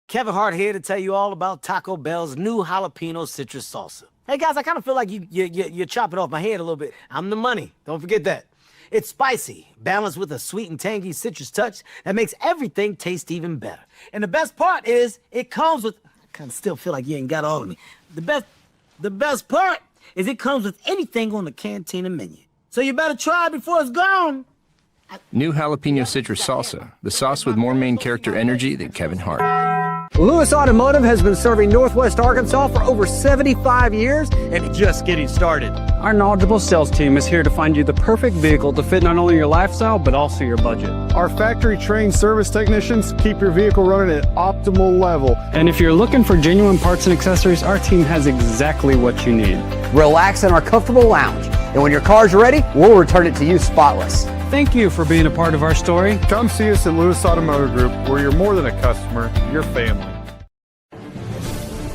Kevin Hart here to tell you all about Taco Bell's new jalapeno citrus salsa. Hey guys, I kind of feel like you're chopping off my head a little bit. I'm the money. Don't forget that. It's spicy, balanced with a sweet and tangy citrus touch that makes everything taste even better. And the best part is it comes with... I kind of still feel like you ain't got all of me. The best part is it comes with anything on the Cantina menu. So you better try it before it's gone. New jalapeno citrus salsa, the sauce with more main character energy than Kevin Hart. Lewis Automotive has been serving Northwest Arkansas for over 75 years and just getting started. Our knowledgeable sales team is here to find you the perfect vehicle to fit not only your lifestyle, but also your budget. Our factory-trained service technicians keep your vehicle running at optimal level. And if you're looking for genuine parts and accessories, our team has exactly what you need. Relax in our comfortable lounge, and when your car's ready, we'll return it to you spotless. Thank you for being a part of our story. Come see us at Lewis Automotive Group, where you're more than a customer, you're family.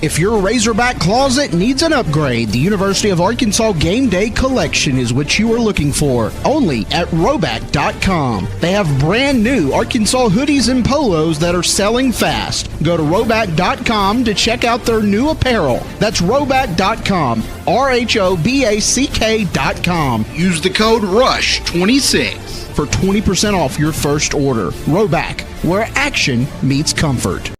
If your Razorback closet needs an upgrade, the University of Arkansas Game Day Collection is what you are looking for. Only at Roback.com. They have brand new Arkansas hoodies and polos that are selling fast. Go to Roback.com to check out their new apparel. That's Roback.com. RHOBACK.com. Use the code RUSH26 for 20% off your first order. Roback, where action meets comfort.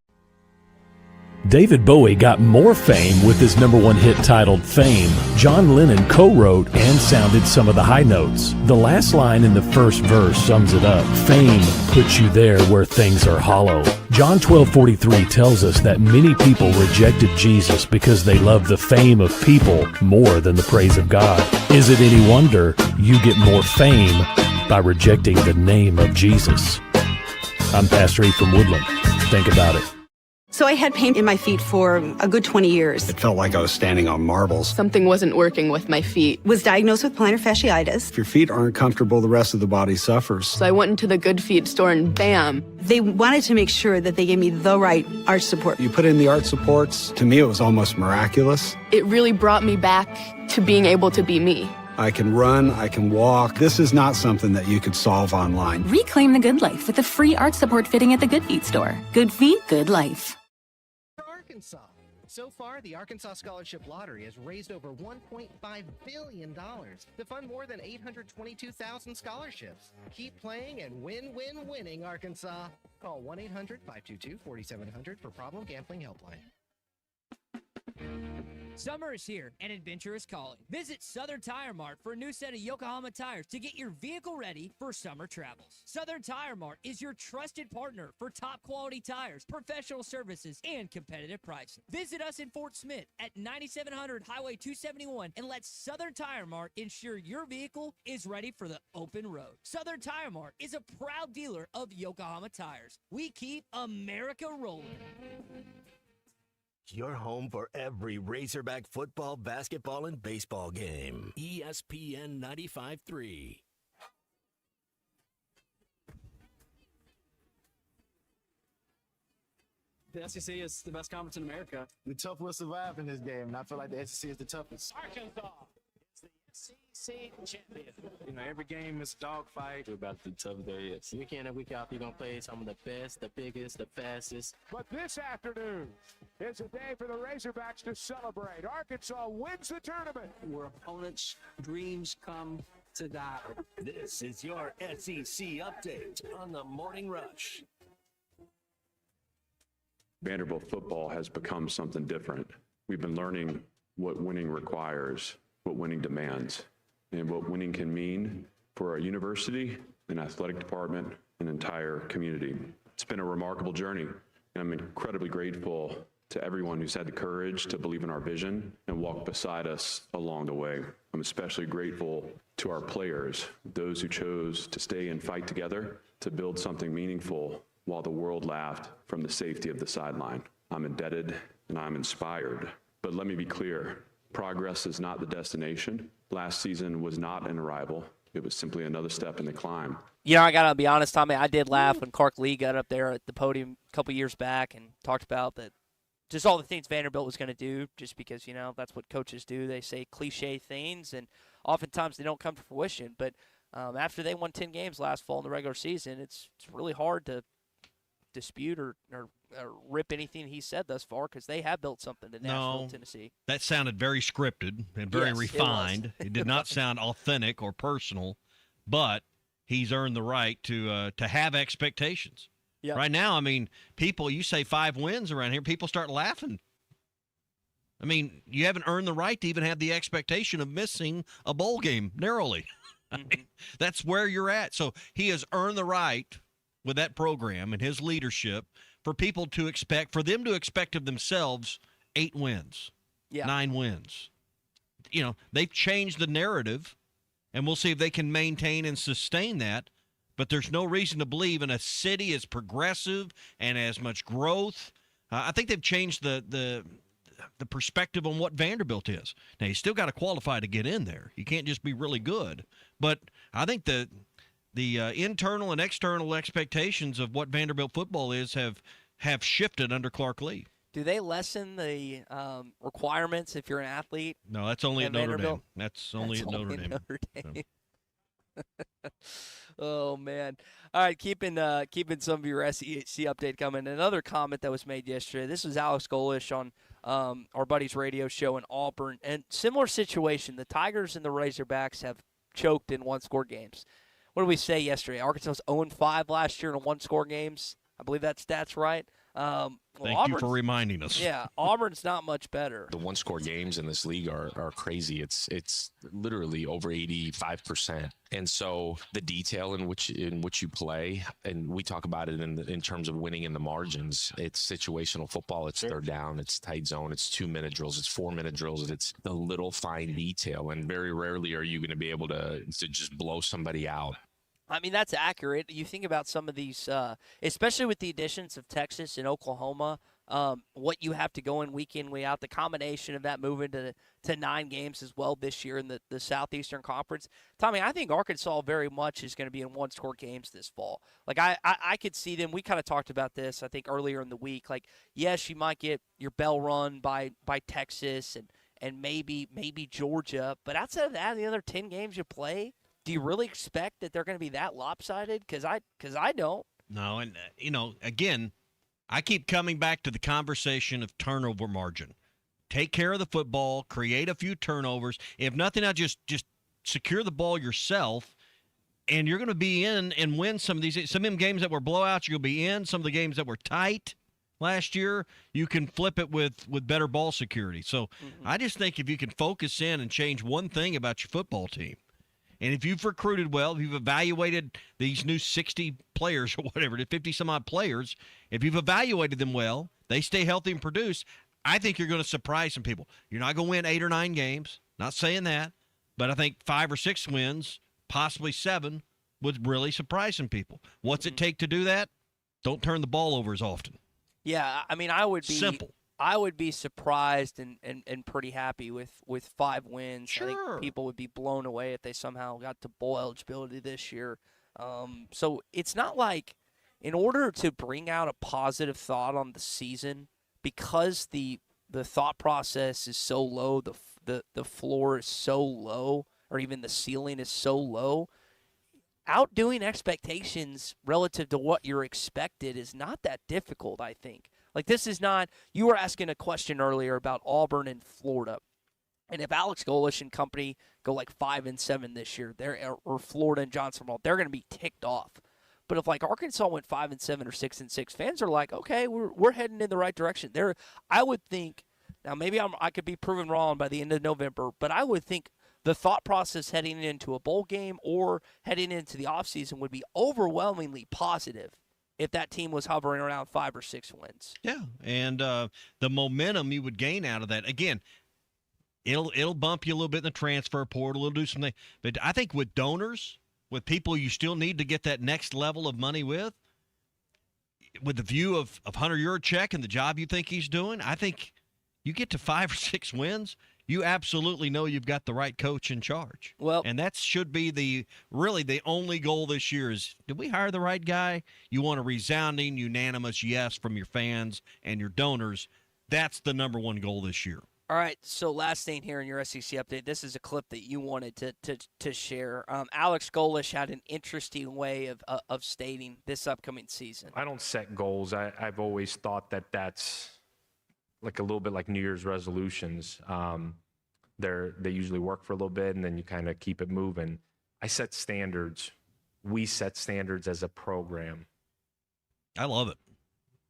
David Bowie got more fame with his #1 hit titled Fame. John Lennon co-wrote and sounded some of the high notes. The last line in the first verse sums it up. Fame puts you there where things are hollow. John 12:43 tells us that many people rejected Jesus because they love the fame of people more than the praise of God. Is it any wonder you get more fame by rejecting the name of Jesus? I'm Pastor E from Woodland. Think about it. So I had pain in my feet for a good 20 years. It felt like I was standing on marbles. Something wasn't working with my feet. Was diagnosed with plantar fasciitis. If your feet aren't comfortable, the rest of the body suffers. So I went into the Good Feet store and bam. They wanted to make sure that they gave me the right arch support. You put in the arch supports. To me, it was almost miraculous. It really brought me back to being able to be me. I can run, I can walk. This is not something that you could solve online. Reclaim the good life with a free arch support fitting at the Good Feet store. Good feet, good life. Arkansas. So far, the Arkansas Scholarship Lottery has raised over $1.5 billion to fund more than 822,000 scholarships. Keep playing and winning, Arkansas. Call 1-800-522-4700 for Problem Gambling Helpline. Summer is here and adventure is calling. Visit Southern Tire Mart for a new set of Yokohama tires to get your vehicle ready for summer travels. Southern Tire Mart is your trusted partner for top quality tires, professional services, and competitive pricing. Visit us in Fort Smith at 9700 Highway 271 and let Southern Tire Mart ensure your vehicle is ready for the open road. Southern Tire Mart is a proud dealer of Yokohama tires. We keep America rolling. Your home for every Razorback football, basketball, and baseball game. ESPN 95.3. The SEC is the best conference in America. The tough will survive in this game, and I feel like the SEC is the toughest. Arkansas is the SEC champion. You know, every game is a dogfight. We're about to be tough there, yes. Week in and week out, you're going to play some of the best, the biggest, the fastest. But this afternoon is a day for the Razorbacks to celebrate. Arkansas wins the tournament. Where opponents' dreams come to die. This is your SEC update on the Morning Rush. Vanderbilt football has become something different. We've been learning what winning requires, what winning demands, and what winning can mean for our university, an athletic department, an entire community. It's been a remarkable journey, and I'm incredibly grateful to everyone who's had the courage to believe in our vision and walk beside us along the way. I'm especially grateful to our players, those who chose to stay and fight together to build something meaningful while the world laughed from the safety of the sideline. I'm indebted and I'm inspired. But let me be clear, progress is not the destination. Last season was not an arrival. It was simply another step in the climb. You know, I got to be honest, Tommy, I did laugh when Clark Lee got up there at the podium a couple years back and talked about that, just all the things Vanderbilt was going to do, just because, you know, that's what coaches do. They say cliche things, and oftentimes they don't come to fruition. But after they won 10 games last fall in the regular season, it's really hard to dispute or rip anything he said thus far, because they have built something in Nashville, Tennessee. That sounded very scripted and very refined. It did not sound authentic or personal, but he's earned the right to have expectations. Yep. Right now, I mean, people, you say 5 wins around here, people start laughing. I mean, you haven't earned the right to even have the expectation of missing a bowl game narrowly. Mm-hmm. That's where you're at. So he has earned the right with that program and his leadership for people to expect, for them to expect of themselves 8 wins, 9 wins. You know, they've changed the narrative, and we'll see if they can maintain and sustain that. But there's no reason to believe in a city as progressive and as much growth. I think they've changed the perspective on what Vanderbilt is. Now, you still got to qualify to get in there. You can't just be really good. But I think the internal and external expectations of what Vanderbilt football is have shifted under Clark Lee. Do they lessen the requirements if you're an athlete? No, that's only at Notre Vanderbilt? Dame. That's only at Notre Dame. Oh, man. All right, keeping some of your SEC update coming. Another comment that was made yesterday. This was Alex Golish on our buddy's radio show in Auburn. And similar situation. The Tigers and the Razorbacks have choked in one-score games. What did we say yesterday? Arkansas was 0-5 last year in one-score games. I believe that stat's right. Thank you for reminding us. Yeah, Auburn's not much better. The one-score games in this league are crazy. It's literally over 85%. And so the detail in which you play, and we talk about it in terms of winning in the margins. It's situational football. It's third down. It's tight zone. It's 2-minute drills. It's 4-minute drills. It's the little fine detail. And very rarely are you going to be able to just blow somebody out. I mean, that's accurate. You think about some of these, especially with the additions of Texas and Oklahoma, what you have to go in, week out, the combination of that moving to 9 games as well this year in the Southeastern Conference. Tommy, I think Arkansas very much is going to be in one-score games this fall. Like, I could see them. We kind of talked about this, I think, earlier in the week. Like, yes, you might get your bell run by Texas and maybe Georgia, but outside of that, the other 10 games you play, do you really expect that they're going to be that lopsided? Because I don't. No, and, again, I keep coming back to the conversation of turnover margin. Take care of the football, create a few turnovers. If nothing else, just secure the ball yourself, and you're going to be in and win some of these. Some of them games that were blowouts, you'll be in. Some of the games that were tight last year, you can flip it with better ball security. So I just think if you can focus in and change one thing about your football team, and if you've recruited well, if you've evaluated these new 60 players or whatever, 50-some-odd players, if you've evaluated them well, they stay healthy and produce, I think you're going to surprise some people. You're not going to win 8 or 9 games. Not saying that. But I think 5 or 6 wins, possibly 7, would really surprise some people. What's it take to do that? Don't turn the ball over as often. Yeah, I mean, I would be simple. I would be surprised and pretty happy with 5 wins. Sure. I think people would be blown away if they somehow got to bowl eligibility this year. So it's not like, in order to bring out a positive thought on the season, because the thought process is so low, the floor is so low, or even the ceiling is so low, outdoing expectations relative to what you're expected is not that difficult, I think. Like, this is not – you were asking a question earlier about Auburn and Florida. And if Alex Golish and company go like 5-7 this year, or Florida and Johnsonville, they're going to be ticked off. But if like Arkansas went 5-7 or 6-6, fans are like, okay, we're heading in the right direction. I would think – now maybe I could be proven wrong by the end of November, but I would think the thought process heading into a bowl game or heading into the offseason would be overwhelmingly positive if that team was hovering around 5 or 6 wins. Yeah, and the momentum you would gain out of that, again, it'll bump you a little bit in the transfer portal. It'll do something. But I think with donors, with people you still need to get that next level of money with the view of Hunter Yurachek and the job you think he's doing, I think you get to 5 or 6 wins, you absolutely know you've got the right coach in charge. Well, and that should be really the only goal this year is, did we hire the right guy? You want a resounding, unanimous yes from your fans and your donors. That's the number one goal this year. All right, so last thing here in your SEC update, this is a clip that you wanted to share. Alex Golish had an interesting way of stating this upcoming season. I don't set goals. I've always thought that that's like a little bit like New Year's resolutions. They usually work for a little bit, and then you kind of keep it moving. I set standards. We set standards as a program. I love it.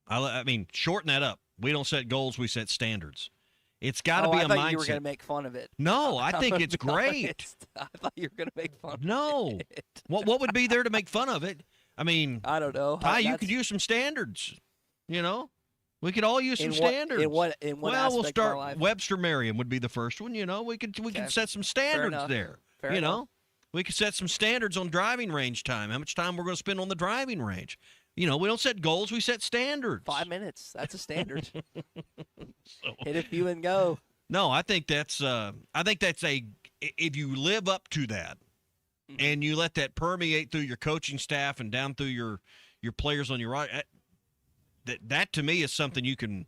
I mean, shorten that up. We don't set goals. We set standards. It's got to be a mindset. I thought you were going to make fun of it. No, I think it's great. I thought you were going to make fun of it. No. What would be there to make fun of it? I mean, I don't know. Ty, you could use some standards, you know? We could all use some standards. In what we'll start. Of our life? Webster Merriam would be the first one, you know? We could set some standards there. Fair you enough. know? We could set some standards on driving range time, how much time we're going to spend on the driving range. You know, we don't set goals, we set standards. 5 minutes. That's a standard. Hit a few and go. No, I think that's if you live up to that and you let that permeate through your coaching staff and down through your players on your right, that to me is something you can,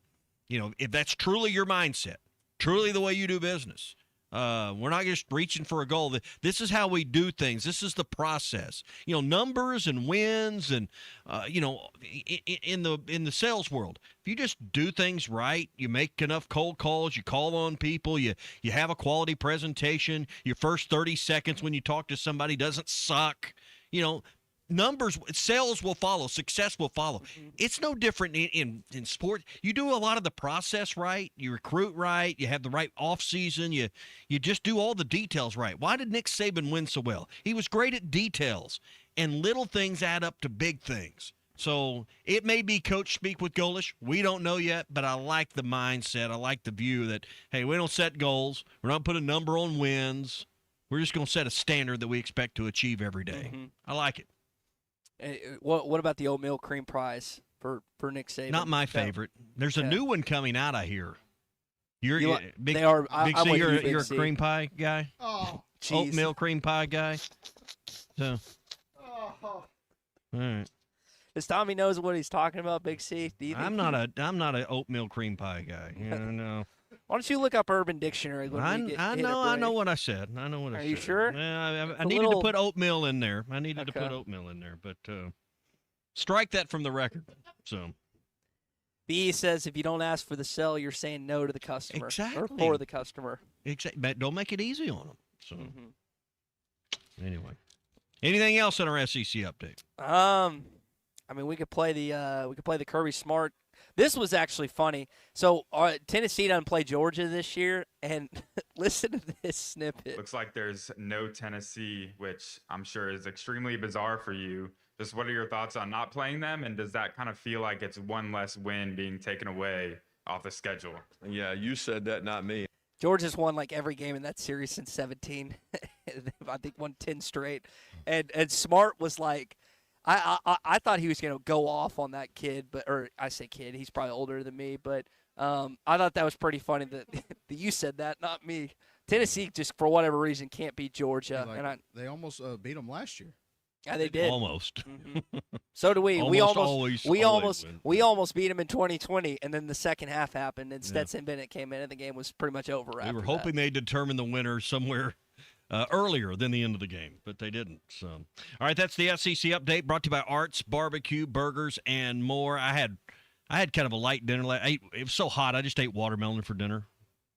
you know, if that's truly your mindset, truly the way you do business. We're not just reaching for a goal. This is how we do things. This is the process. You know, numbers and wins and, you know, in the sales world, if you just do things right, you make enough cold calls, you call on people, you have a quality presentation, your first 30 seconds when you talk to somebody doesn't suck, you know, numbers, sales will follow, success will follow. Mm-hmm. It's no different in sport. You do a lot of the process right, you recruit right, you have the right offseason, you just do all the details right. Why did Nick Saban win so well? He was great at details, and little things add up to big things. So it may be coach speak with Golish. We don't know yet, but I like the mindset. I like the view that, hey, we don't set goals. We're not putting a number on wins. We're just going to set a standard that we expect to achieve every day. Mm-hmm. I like it. What about the oatmeal cream prize for Nick Saban? Not my favorite. There's a new one coming out, I hear. You're Big C, you're a cream pie guy? Oh, oatmeal cream pie guy? So, all right. Does Tommy knows what he's talking about, Big C? I'm not an oatmeal cream pie guy. No. Why don't you look up Urban Dictionary? I know what I said. I know what I said. Are you sure? I needed to put oatmeal in there. But strike that from the record. So, B says if you don't ask for the sell, you're saying no to the customer. Exactly. Or for the customer. Exactly. But don't make it easy on them. So, anyway. Anything else in our SEC update? I mean, we could play the Kirby Smart. This was actually funny. So Tennessee doesn't play Georgia this year, and listen to this snippet. Looks like there's no Tennessee, which I'm sure is extremely bizarre for you. Just what are your thoughts on not playing them, and does that kind of feel like it's one less win being taken away off the schedule? Yeah, you said that, not me. Georgia's won like every game in that series since 17. I think won 10 straight. And Smart was like, I thought he was going to go off on that kid, or I say kid, he's probably older than me, but I thought that was pretty funny that you said that, not me. Tennessee just for whatever reason can't beat Georgia, they almost beat them last year. Yeah, they did. Almost. So do we. We almost beat them in 2020, and then the second half happened, and Stetson Bennett came in, and the game was pretty much over. We were hoping they'd determine the winner somewhere earlier than the end of the game, but they didn't. So, all right, that's the SEC update brought to you by Arts Barbecue, Burgers, and more. I had kind of a light dinner. It was so hot, I just ate watermelon for dinner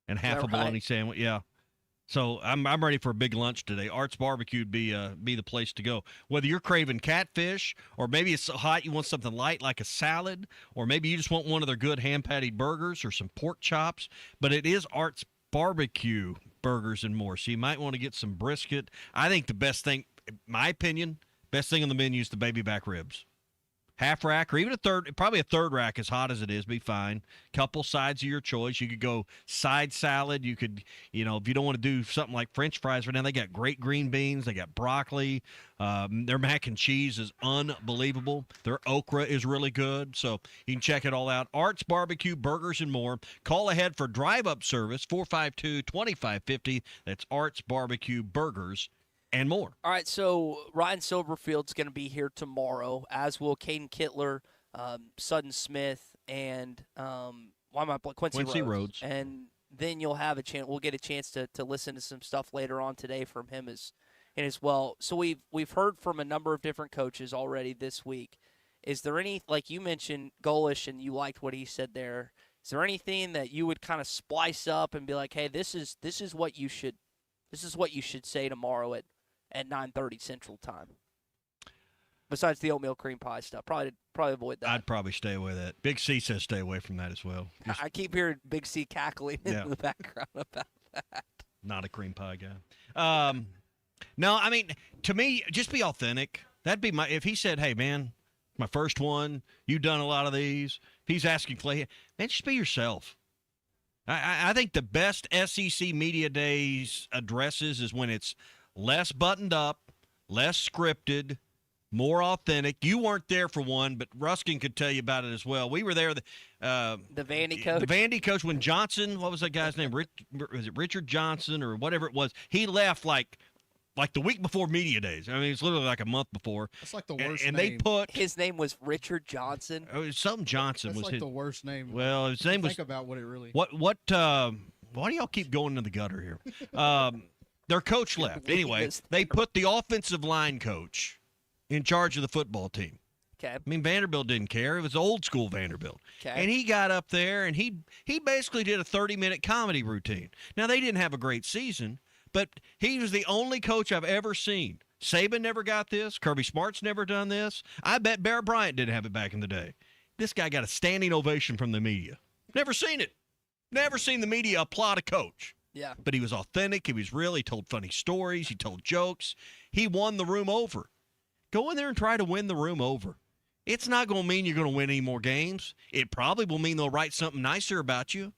and half a bologna sandwich. Yeah. So I'm ready for a big lunch today. Arts Barbecue would be the place to go. Whether you're craving catfish, or maybe it's so hot you want something light like a salad, or maybe you just want one of their good hand-patted burgers or some pork chops. But it is Arts Barbecue, Burgers, and more. So you might want to get some brisket. I think the best thing, in my opinion, best thing on the menu is the baby back ribs. Half rack or even a third, probably a third rack, as hot as it is, be fine. Couple sides of your choice. You could go side salad. You could, if you don't want to do something like French fries right now, they got great green beans. They got broccoli. Their mac and cheese is unbelievable. Their okra is really good. So you can check it all out. Arts Barbecue, Burgers, and more. Call ahead for drive-up service, 452-2550. That's Arts Barbecue, Burgers, and more. All right, so Ryan Silverfield's going to be here tomorrow, as will Caden Kittler, Sutton Smith, and Quincy Rhodes. And then you'll have a chance. We'll get a chance to listen to some stuff later on today from him as well. So we've heard from a number of different coaches already this week. Is there any, like you mentioned, Golish, and you liked what he said there? Is there anything that you would kind of splice up and be like, hey, this is what you should say tomorrow at 9:30 Central Time? Besides the oatmeal cream pie stuff, probably avoid that. I'd probably stay away from that. Big C says stay away from that as well. I keep hearing Big C cackling in the background about that. Not a cream pie guy. No, I mean, to me, just be authentic. That'd be if he said, hey, man, my first one, you've done a lot of these. If he's asking Clay, man, just be yourself. I think the best SEC Media Days addresses is when it's less buttoned up, less scripted, more authentic. You weren't there for one, but Ruskin could tell you about it as well. We were there. The Vandy coach? The Vandy coach, when Johnson, what was that guy's name? Was it Richard Johnson or whatever it was? He left like the week before Media Days. I mean, it's literally like a month before. That's like the worst and name. They put his name was Richard Johnson. Oh, something Johnson That's was like his, the worst name. Well, his name was. Think about what it really. What? Why do y'all keep going to the gutter here? Their coach left. Anyway, they put the offensive line coach in charge of the football team. Okay. I mean, Vanderbilt didn't care. It was old school Vanderbilt. Okay. And he got up there and he basically did a 30-minute comedy routine. Now, they didn't have a great season, but he was the only coach I've ever seen. Saban never got this. Kirby Smart's never done this. I bet Bear Bryant didn't have it back in the day. This guy got a standing ovation from the media. Never seen it. Never seen the media applaud a coach. Yeah. But he was authentic. He was real. He told funny stories. He told jokes. He won the room over. Go in there and try to win the room over. It's not going to mean you're going to win any more games. It probably will mean they'll write something nicer about you.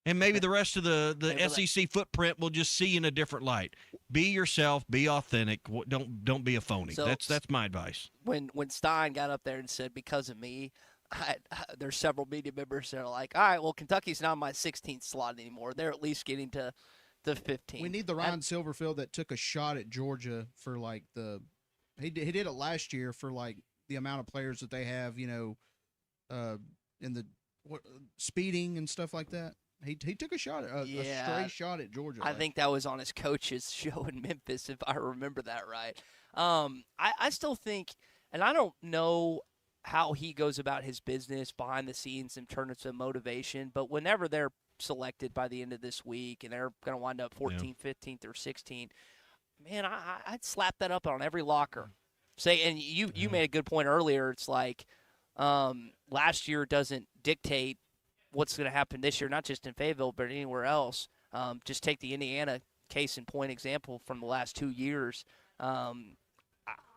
And maybe the rest of the SEC footprint will just see you in a different light. Be yourself. Be authentic. Don't be a phony. So, that's my advice. When Stein got up there and said, because of me, there's several media members that are like, all right, well, Kentucky's not my 16th slot anymore. They're at least getting to 15. We need the Ryan Silverfield that took a shot at Georgia for like he did it last year for like the amount of players that they have, in the speeding and stuff like that. He took a shot, a stray shot at Georgia. I think that was on his coach's show in Memphis, if I remember that right. I still think, and I don't know how he goes about his business behind the scenes in terms of motivation. But whenever they're selected by the end of this week and they're going to wind up 14th, 15th, or 16th, man, I'd slap that up on every locker. Say, and you made a good point earlier. It's like last year doesn't dictate what's going to happen this year, not just in Fayetteville, but anywhere else. Just take the Indiana case in point example from the last 2 years.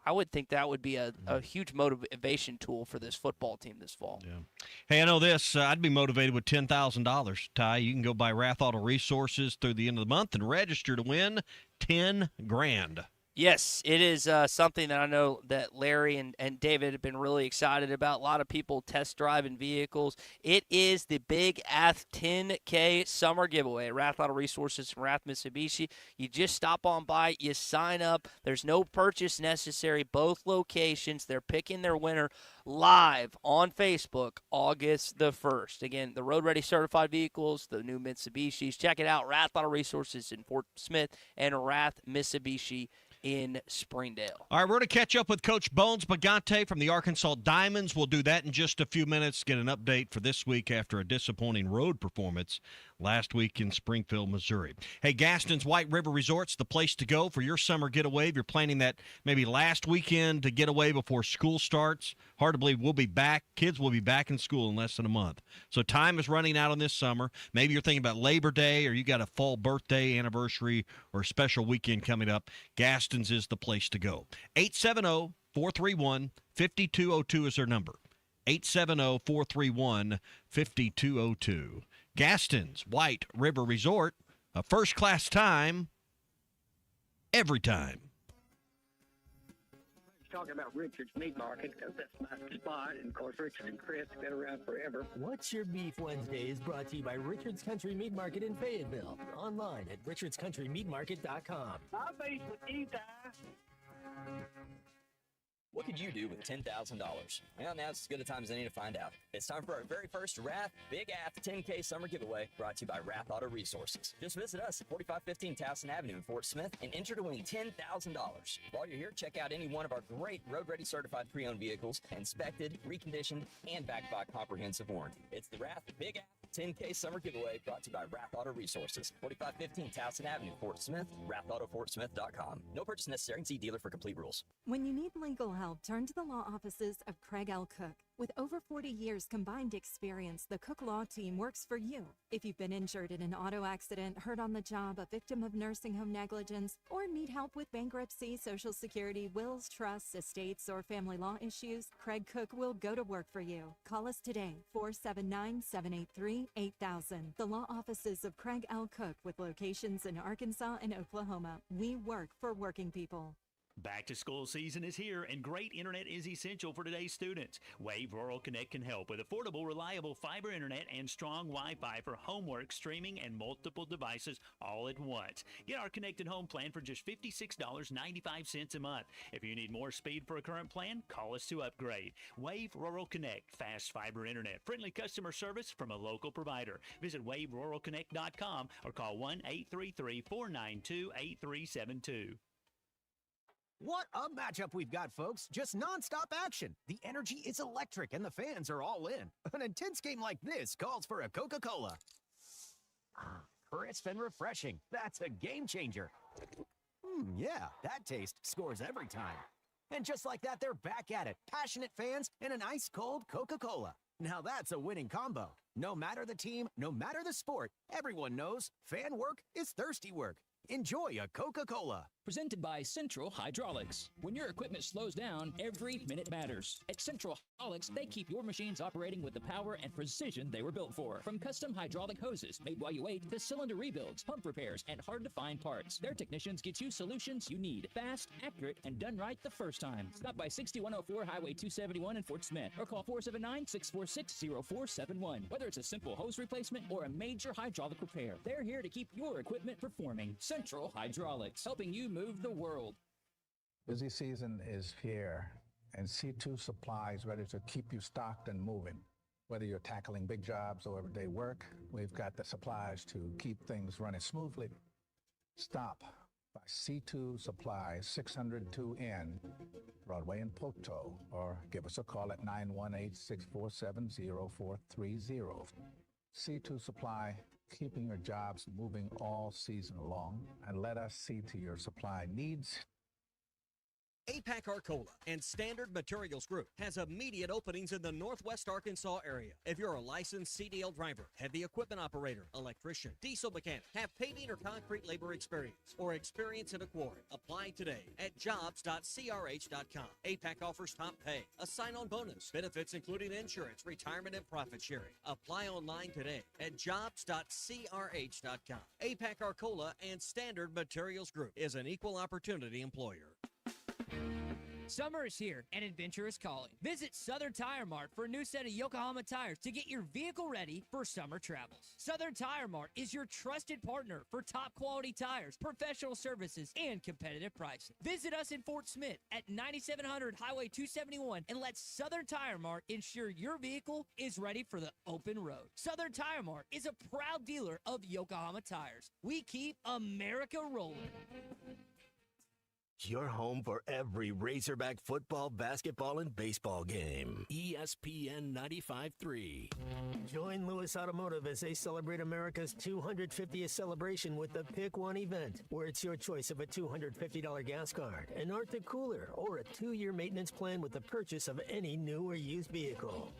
I would think that would be a huge motivation tool for this football team this fall. Yeah. Hey, I know this. I'd be motivated with $10,000, Ty. You can go buy Wrath Auto Resources through the end of the month and register to win $10,000. Yes, it is something that I know that Larry and David have been really excited about. A lot of people test driving vehicles. It is the Big Ath 10K summer giveaway at Wrath Auto Resources from Wrath Mitsubishi. You just stop on by, you sign up. There's no purchase necessary. Both locations, they're picking their winner live on Facebook August the 1st. Again, the Road Ready certified vehicles, the new Mitsubishis. Check it out, Wrath Auto Resources in Fort Smith and Wrath Mitsubishi in Springdale. All right, we're going to catch up with Coach Bones Bagante from the Arkansas Diamonds. We'll do that in just a few minutes, get an update for this week after a disappointing road performance last week in Springfield, Missouri. Hey, Gaston's White River Resort's the place to go for your summer getaway. If you're planning that maybe last weekend to get away before school starts, hard to believe we'll be back. Kids will be back in school in less than a month. So time is running out on this summer. Maybe you're thinking about Labor Day or you got a fall birthday, anniversary, or a special weekend coming up. Gaston's is the place to go. 870-431-5202 is their number. 870-431-5202. Gaston's White River Resort, a first-class time, every time. Talking about Richard's Meat Market because that's my spot, and of course Richard and Chris have been around forever. What's Your Beef Wednesday is brought to you by Richard's Country Meat Market in Fayetteville. Online at richardscountrymeatmarket.com. My beef with you, Ty. What could you do with $10,000? Well, now's as good a time as any to find out. It's time for our very first Wrath Big Ath 10K Summer Giveaway brought to you by Wrath Auto Resources. Just visit us at 4515 Towson Avenue in Fort Smith and enter to win $10,000. While you're here, check out any one of our great road-ready certified pre-owned vehicles, inspected, reconditioned, and backed by a comprehensive warranty. It's the Wrath Big Ath 10K Summer Giveaway brought to you by Wrath Auto Resources. 4515 Towson Avenue, Fort Smith, WrathAutoFortSmith.com. No purchase necessary. See dealer for complete rules. When you need legal help, turn to the law offices of Craig L. Cook. With over 40 years combined experience, the Cook Law Team works for you. If you've been injured in an auto accident, hurt on the job, a victim of nursing home negligence, or need help with bankruptcy, Social Security, wills, trusts, estates, or family law issues, Craig Cook will go to work for you. Call us today, 479-783-8000. The law offices of Craig L. Cook with locations in Arkansas and Oklahoma. We work for working people. Back to school season is here, and great internet is essential for today's students. Wave Rural Connect can help with affordable, reliable fiber internet and strong Wi-Fi for homework, streaming, and multiple devices all at once. Get our connected home plan for just $56.95 a month. If you need more speed for a current plan, call us to upgrade. Wave Rural Connect, fast fiber internet, friendly customer service from a local provider. Visit waveruralconnect.com or call 1-833-492-8372. What a matchup we've got, folks. Just nonstop action. The energy is electric and the fans are all in. An intense game like this calls for a Coca-Cola. Crisp and refreshing. That's a game changer. Yeah, that taste scores every time. And just like that, they're back at it. Passionate fans and an ice-cold Coca-Cola. Now that's a winning combo. No matter the team, no matter the sport, everyone knows fan work is thirsty work. Enjoy a Coca-Cola. Presented by Central Hydraulics. When your equipment slows down, every minute matters. At Central Hydraulics, they keep your machines operating with the power and precision they were built for. From custom hydraulic hoses made while you wait to cylinder rebuilds, pump repairs, and hard-to-find parts. Their technicians get you solutions you need. Fast, accurate, and done right the first time. Stop by 6104 Highway 271 in Fort Smith or call 479-646-0471. Whether it's a simple hose replacement or a major hydraulic repair, they're here to keep your equipment performing. Central Hydraulics, helping you move the world. Busy season is here, and C2 Supply is ready to keep you stocked and moving. Whether you're tackling big jobs or everyday work, we've got the supplies to keep things running smoothly. Stop, by C2 Supply, 602N, Broadway in Poteau, or give us a call at 918-647-0430. C2 Supply, keeping your jobs moving all season long, and let us see to your supply needs. APAC Arcola and Standard Materials Group has immediate openings in the Northwest Arkansas area. If you're a licensed CDL driver, heavy equipment operator, electrician, diesel mechanic, have paving or concrete labor experience, or experience in a quarry, apply today at jobs.crh.com. APAC offers top pay, a sign-on bonus, benefits including insurance, retirement, and profit sharing. Apply online today at jobs.crh.com. APAC Arcola and Standard Materials Group is an equal opportunity employer. Summer is here and adventure is calling. Visit Southern Tire Mart for a new set of Yokohama tires to get your vehicle ready for summer travels. Southern Tire Mart is your trusted partner for top quality tires, professional services, and competitive pricing. Visit us in Fort Smith at 9700 Highway 271 and let Southern Tire Mart ensure your vehicle is ready for the open road. Southern Tire Mart is a proud dealer of Yokohama tires. We keep America rolling. Your home for every Razorback football, basketball, and baseball game. ESPN 95.3. Join Lewis Automotive as they celebrate America's 250th celebration with the Pick One event, where it's your choice of a $250 gas card, an Arctic cooler, or a 2-year maintenance plan with the purchase of any new or used vehicle.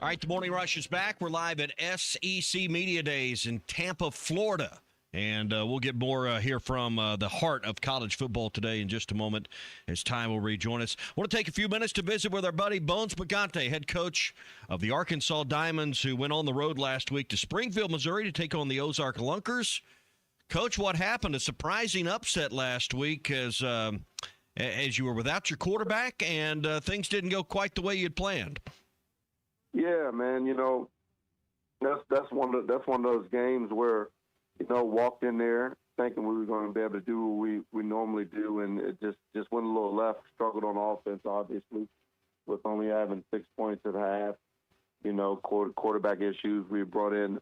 All right, the Morning Rush is back. We're live at SEC Media Days in Tampa, Florida. And we'll get more here from the heart of college football today in just a moment as Ty will rejoin us. I want to take a few minutes to visit with our buddy Bones Pagante, head coach of the Arkansas Diamonds, who went on the road last week to Springfield, Missouri to take on the Ozark Lunkers. Coach, what happened? A surprising upset last week as you were without your quarterback and things didn't go quite the way you'd planned. Yeah, man, that's one of those games where walked in there thinking we were going to be able to do what we normally do, and it just went a little left. Struggled on offense, obviously, with only having 6 points at half. Quarterback issues. We brought in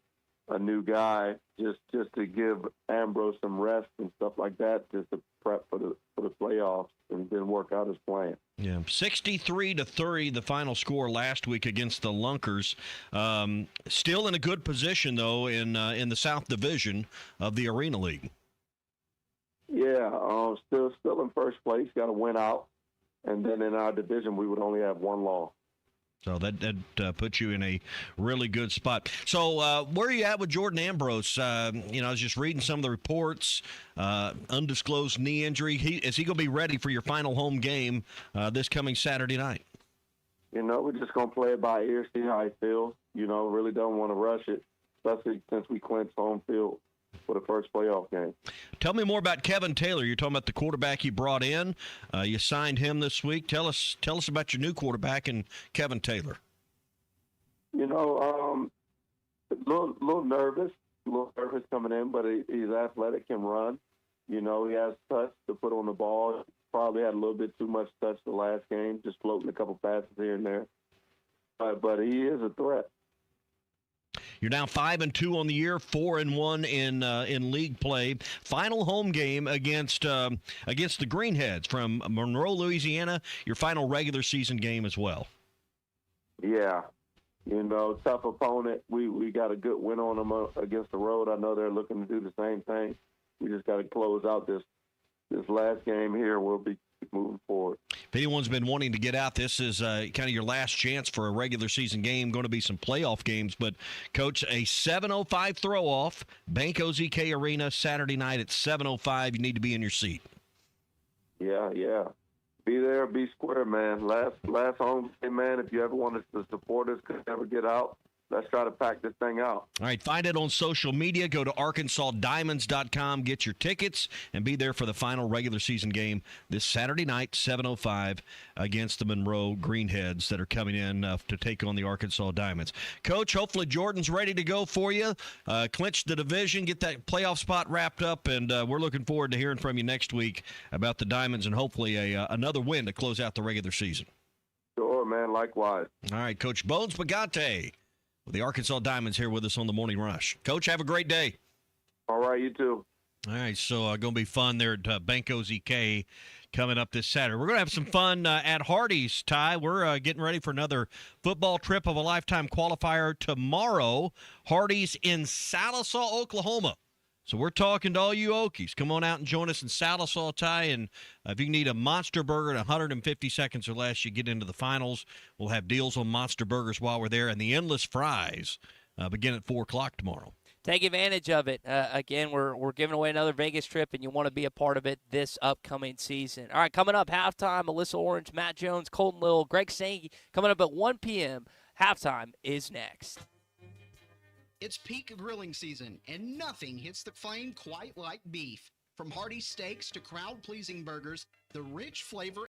a new guy just to give Ambrose some rest and stuff like that, just to prep for the playoffs, and it didn't work out as planned. Yeah, 63-30, the final score last week against the Lunkers. Still in a good position though in the South Division of the Arena League. Yeah, still in first place. Got to win out, and then in our division we would only have one loss. So that puts you in a really good spot. So where are you at with Jordan Ambrose? I was just reading some of the reports. Undisclosed knee injury. Is he going to be ready for your final home game this coming Saturday night? We're just going to play it by ear, see how he feels. Really don't want to rush it, especially since we clinched home field for the first playoff game. Tell me more about Kevin Taylor. You're talking about the quarterback you brought in. You signed him this week. Tell us about your new quarterback and Kevin Taylor. A little nervous coming in, but he's athletic, can run. He has touch to put on the ball. Probably had a little bit too much touch the last game, just floating a couple passes here and there. But he is a threat. You're now 5-2 on the year, 4-1 in league play. Final home game against the Greenheads from Monroe, Louisiana. Your final regular season game as well. Yeah, tough opponent. We got a good win on them against the road. I know they're looking to do the same thing. We just got to close out this last game here. We'll be moving forward. If anyone's been wanting to get out, this is kind of your last chance for a regular season game. Going to be some playoff games, but Coach, a 7:05 throw-off, Bank OZK Arena, Saturday night at 7:05. You need to be in your seat. Yeah. Be there, be square, man. Last home game, man. If you ever wanted to support us, could never get out, let's try to pack this thing out. All right, find it on social media. Go to ArkansasDiamonds.com, get your tickets, and be there for the final regular season game this Saturday night, 7:05, against the Monroe Greenheads that are coming in to take on the Arkansas Diamonds. Coach, hopefully Jordan's ready to go for you. Clinch the division, get that playoff spot wrapped up, and we're looking forward to hearing from you next week about the Diamonds and hopefully another win to close out the regular season. Sure, man. Likewise. All right, Coach Bones Pagante with the Arkansas Diamonds here with us on the Morning Rush. Coach, have a great day. All right, you too. All right, so going to be fun there at Banco ZK coming up this Saturday. We're going to have some fun at Hardee's, Ty. We're getting ready for another football trip of a lifetime qualifier tomorrow. Hardee's in Sallisaw, Oklahoma. So we're talking to all you Okies. Come on out and join us in Sallisaw, Ty. And if you need a Monster Burger in 150 seconds or less, you get into the finals. We'll have deals on Monster Burgers while we're there. And the Endless Fries begin at 4 o'clock tomorrow. Take advantage of it. Again, we're giving away another Vegas trip, and you want to be a part of it this upcoming season. All right, coming up, halftime, Alyssa Orange, Matt Jones, Colton Little, Greg Sankey. Coming up at 1 p.m., halftime is next. It's peak grilling season, and nothing hits the flame quite like beef. From hearty steaks to crowd-pleasing burgers, the rich flavor